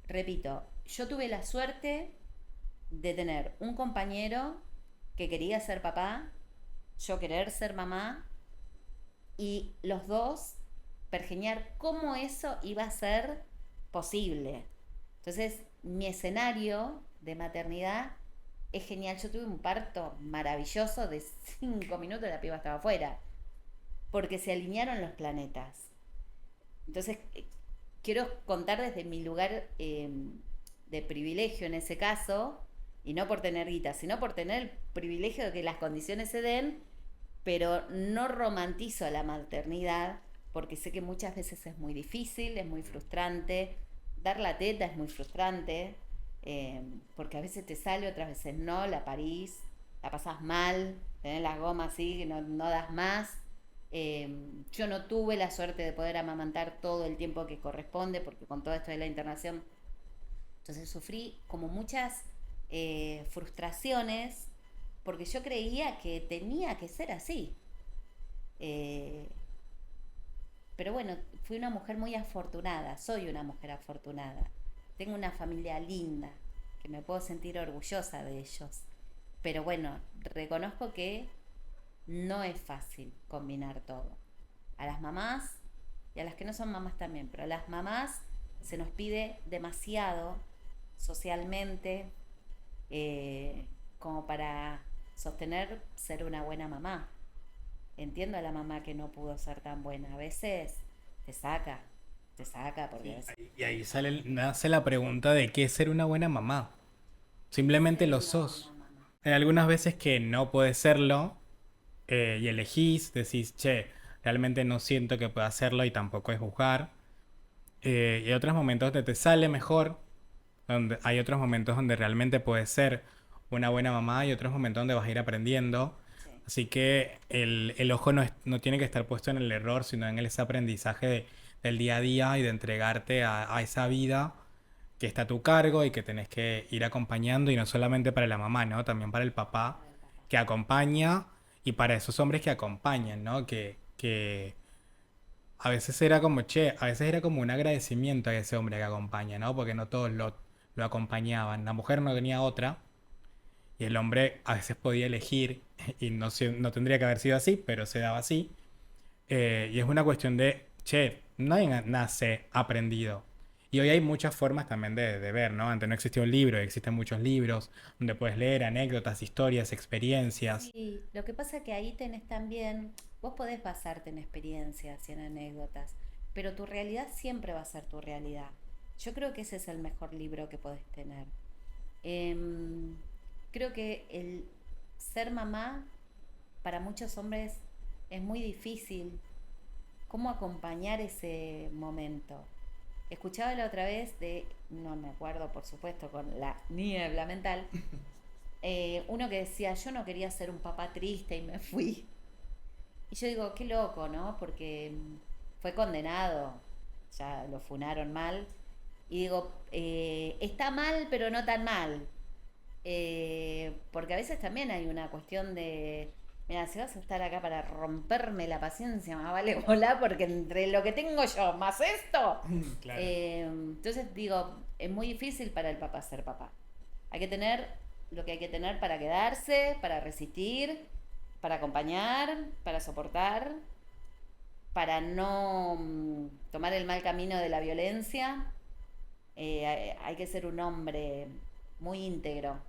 Repito, yo tuve la suerte de tener un compañero que quería ser papá, yo querer ser mamá, y los dos pergeñar cómo eso iba a ser posible. Entonces, mi escenario de maternidad es genial. Yo tuve un parto maravilloso de 5 minutos, la piba estaba afuera, porque se alinearon los planetas. Entonces, quiero contar desde mi lugar de privilegio en ese caso, y no por tener guita, sino por tener el privilegio de que las condiciones se den, pero no romantizo la maternidad, porque sé que muchas veces es muy difícil, es muy frustrante, dar la teta es muy frustrante, porque a veces te sale, otras veces no, la parís, la pasás mal, tenés la goma así, que no das más. Yo no tuve la suerte de poder amamantar todo el tiempo que corresponde, porque con todo esto de la internación, entonces sufrí como muchas frustraciones, porque yo creía que tenía que ser así. Eh, pero bueno, fui una mujer muy afortunada, soy una mujer afortunada. Tengo una familia linda, que me puedo sentir orgullosa de ellos. Pero bueno, reconozco que no es fácil combinar todo. A las mamás, y a las que no son mamás también, pero a las mamás se nos pide demasiado socialmente, como para sostener ser una buena mamá. Entiendo a la mamá que no pudo ser tan buena. A veces te saca, te saca porque a veces... Y ahí nace la pregunta de qué es ser una buena mamá. Simplemente Ser lo una buena sos. mamá. Hay algunas veces que no puedes serlo y elegís, decís, che, realmente no siento que pueda hacerlo y tampoco es juzgar. Y hay otros momentos donde te sale mejor, donde hay otros momentos donde realmente puedes ser una buena mamá y otros momentos donde vas a ir aprendiendo. Sí. Así que el ojo no tiene que estar puesto en el error, sino en ese aprendizaje del día a día y de entregarte a esa vida que está a tu cargo y que tenés que ir acompañando, y no solamente para la mamá, ¿no? También para el papá Para el papá. que acompaña y para esos hombres que acompañan, ¿no? Que a veces era como, che, a veces era como un agradecimiento a ese hombre que acompaña, ¿no? Porque no todos lo acompañaban. La mujer no tenía otra y el hombre a veces podía elegir y no tendría que haber sido así, pero se daba así. Y es una cuestión de, che, nadie nace aprendido. Y hoy hay muchas formas también de ver, ¿no? Antes no existía un libro, existen muchos libros donde puedes leer anécdotas, historias, experiencias. Sí, lo que pasa que ahí tenés también, vos podés basarte en experiencias y en anécdotas, pero tu realidad siempre va a ser tu realidad. Yo creo que ese es el mejor libro que podés tener. Em, Creo que el ser mamá para muchos hombres es muy difícil. ¿Cómo acompañar ese momento? Escuchaba la otra vez de, no me acuerdo por supuesto, con la niebla mental, uno que decía, yo no quería ser un papá triste y me fui. Y yo digo, qué loco, ¿no? Porque fue condenado, ya lo funaron mal. Y digo, está mal, pero no tan mal. Porque a veces también hay una cuestión de, mira, si vas a estar acá para romperme la paciencia, más vale volar, porque entre lo que tengo yo más esto. Claro. Entonces digo, es muy difícil para el papá ser papá. Hay que tener lo que hay que tener para quedarse, para resistir, para acompañar, para soportar, para no tomar el mal camino de la violencia. Hay que ser un hombre muy íntegro.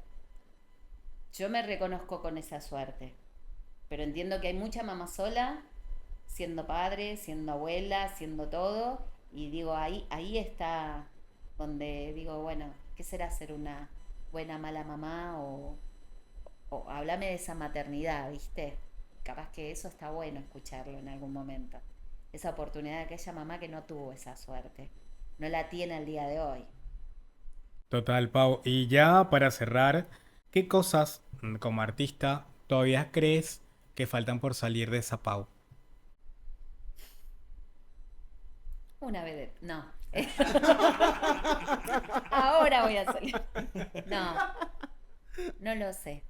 Yo me reconozco con esa suerte, pero entiendo que hay mucha mamá sola, siendo padre, siendo abuela, siendo todo, y digo, ahí está donde digo, bueno, ¿qué será ser una buena, mala mamá? O háblame de esa maternidad, ¿viste? Capaz que eso está bueno escucharlo en algún momento. Esa oportunidad de aquella mamá que no tuvo esa suerte, no la tiene al día de hoy. Total, Pau. Y ya para cerrar, ¿qué cosas como artista todavía crees que faltan por salir de esa Pau? Una vez, no. Ahora voy a salir. No, no lo sé.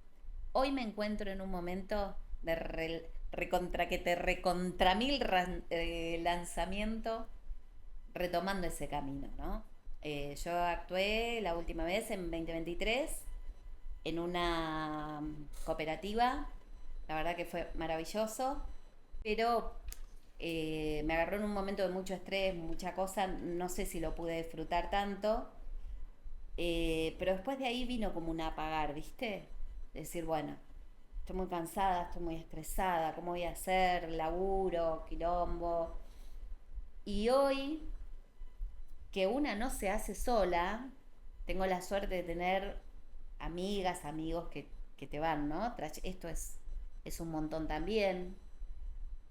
Hoy me encuentro en un momento de recontra que te recontra mil lanzamiento retomando ese camino, ¿no? Yo actué la última vez en 2023 en una cooperativa, la verdad que fue maravilloso, pero me agarró en un momento de mucho estrés, mucha cosa, no sé si lo pude disfrutar tanto, pero después de ahí vino como un apagar, ¿viste? Decir, bueno, estoy muy cansada, estoy muy estresada, ¿cómo voy a hacer? Laburo, quilombo. Y hoy, que una no se hace sola, tengo la suerte de tener amigas, amigos que te van, ¿no? Esto es un montón también,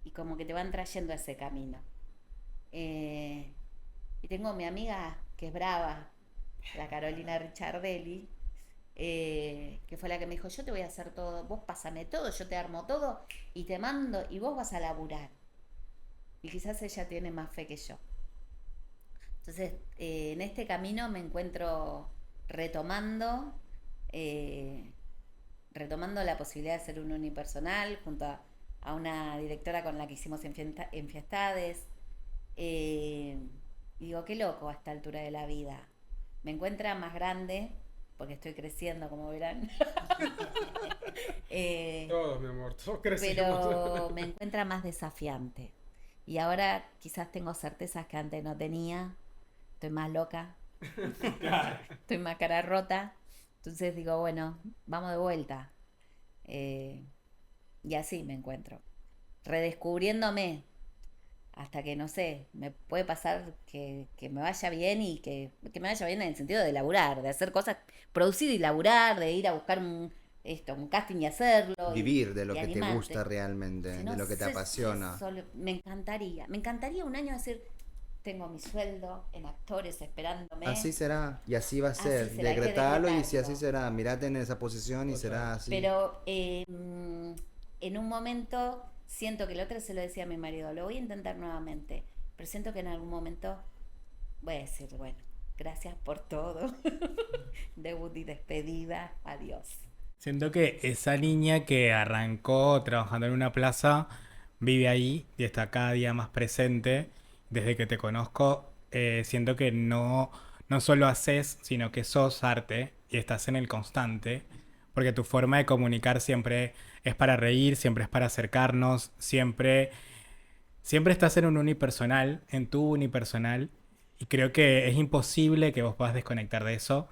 y como que te van trayendo a ese camino. Eh, y tengo mi amiga que es brava, la Carolina Ricciardelli, que fue la que me dijo, yo te voy a hacer todo, vos pásame todo, yo te armo todo y te mando y vos vas a laburar. Y quizás ella tiene más fe que yo. Entonces, en este camino me encuentro retomando retomando la posibilidad de hacer un unipersonal junto a una directora con la que hicimos Enfiestades. Y digo, qué loco a esta altura de la vida. Me encuentra más grande, porque estoy creciendo, como verán. Todos, mi amor, todos crecimos. Pero me encuentra más desafiante. Y ahora quizás tengo certezas que antes no tenía. Estoy más loca. Estoy más cara rota. Entonces digo, bueno, vamos de vuelta. Y así me encuentro. Redescubriéndome. Hasta que, no sé, me puede pasar que me vaya bien y que me vaya bien en el sentido de laburar, de hacer cosas, producir y laburar, de ir a buscar un casting y hacerlo. Vivir de lo y que te animarte. gusta realmente, Si no de lo que te sé apasiona. me encantaría un año decir, tengo mi sueldo en actores esperándome. Así será, y así va a Así ser. será, hay que Decretarlo y si decretarlo. así será, mirate en esa posición y Total. será así. Pero en un momento siento que el otro se lo decía a mi marido, lo voy a intentar nuevamente, pero siento que en algún momento voy a decir, bueno, gracias por todo. Debut y despedida, adiós. Siento que esa niña que arrancó trabajando en una plaza vive ahí y está cada día más presente. Desde que te conozco, siento que no solo haces, sino que sos arte y estás en el constante. Porque tu forma de comunicar siempre es para reír, siempre es para acercarnos, siempre estás en un unipersonal, en tu unipersonal. Y creo que es imposible que vos puedas desconectar de eso.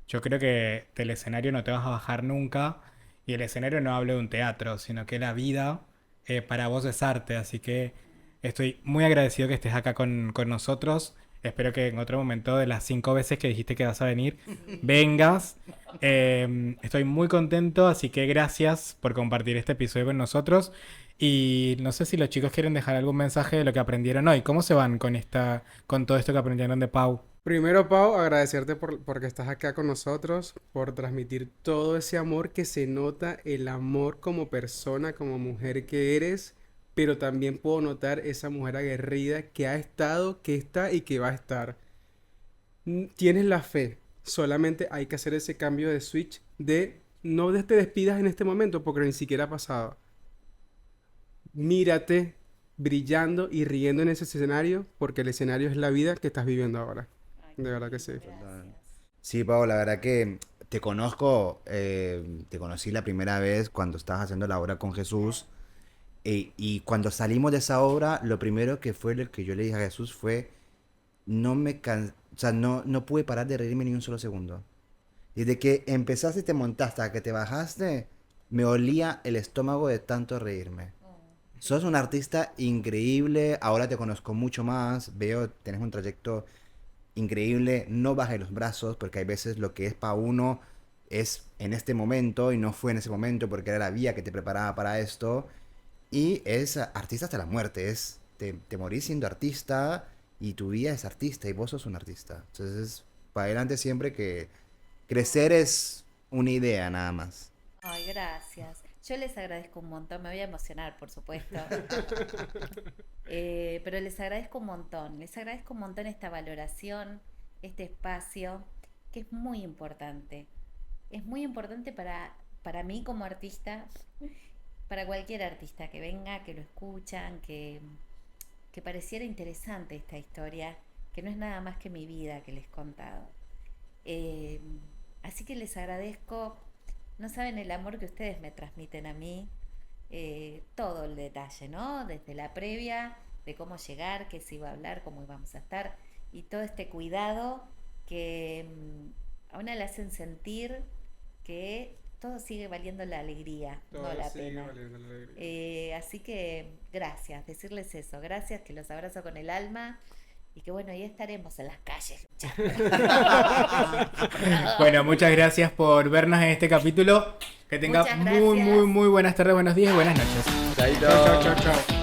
Yo creo que del escenario no te vas a bajar nunca. Y el escenario no hablo de un teatro, sino que la vida para vos es arte. Así que estoy muy agradecido que estés acá con nosotros. Espero que en otro momento de las 5 veces que dijiste que vas a venir, vengas. Estoy muy contento, así que gracias por compartir este episodio con nosotros. Y no sé si los chicos quieren dejar algún mensaje de lo que aprendieron hoy. ¿Cómo se van con todo esto que aprendieron de Pau? Primero, Pau, agradecerte porque estás acá con nosotros, por transmitir todo ese amor que se nota, el amor como persona, como mujer que eres, pero también puedo notar esa mujer aguerrida que ha estado, que está y que va a estar. Tienes la fe, solamente hay que hacer ese cambio de switch de no te despidas en este momento porque ni siquiera ha pasado. Mírate brillando y riendo en ese escenario porque el escenario es la vida que estás viviendo ahora. Ay, De verdad que sí. gracias. Sí, Pau, la verdad que te conozco, te conocí la primera vez cuando estabas haciendo la obra con Jesús. Y cuando salimos de esa obra, lo primero que fue lo que yo le dije a Jesús fue, o sea, no pude parar de reírme ni un solo segundo. Desde que empezaste y te montaste hasta que te bajaste, me olía el estómago de tanto reírme. Sos un artista increíble, ahora te conozco mucho más, veo, tenés un trayecto increíble, no bajes los brazos, porque hay veces lo que es para uno es en este momento y no fue en ese momento porque era la vía que te preparaba para esto. Y es artista hasta la muerte, te morís siendo artista y tu vida es artista y vos sos un artista. Entonces, para adelante siempre que crecer es una idea nada más. Ay, gracias. Yo les agradezco un montón, me voy a emocionar, por supuesto. Pero les agradezco un montón esta valoración, este espacio, que es muy importante. Es muy importante para mí como artista, para cualquier artista que venga, que lo escuchan, que pareciera interesante esta historia, que no es nada más que mi vida que les he contado. Así que les agradezco, no saben el amor que ustedes me transmiten a mí, todo el detalle, ¿no? Desde la previa, de cómo llegar, qué se iba a hablar, cómo íbamos a estar, y todo este cuidado que a una le hacen sentir que todo sigue valiendo la alegría, no Todo la sigue pena. valiendo la alegría. Así que gracias, decirles eso, gracias, que los abrazo con el alma y que bueno, ahí estaremos en las calles luchando. Bueno, muchas gracias por vernos en este capítulo. Que tenga Muchas muy, gracias. muy, muy buenas tardes, buenos días y buenas noches. Chaito. Chao, chao, chao, chao.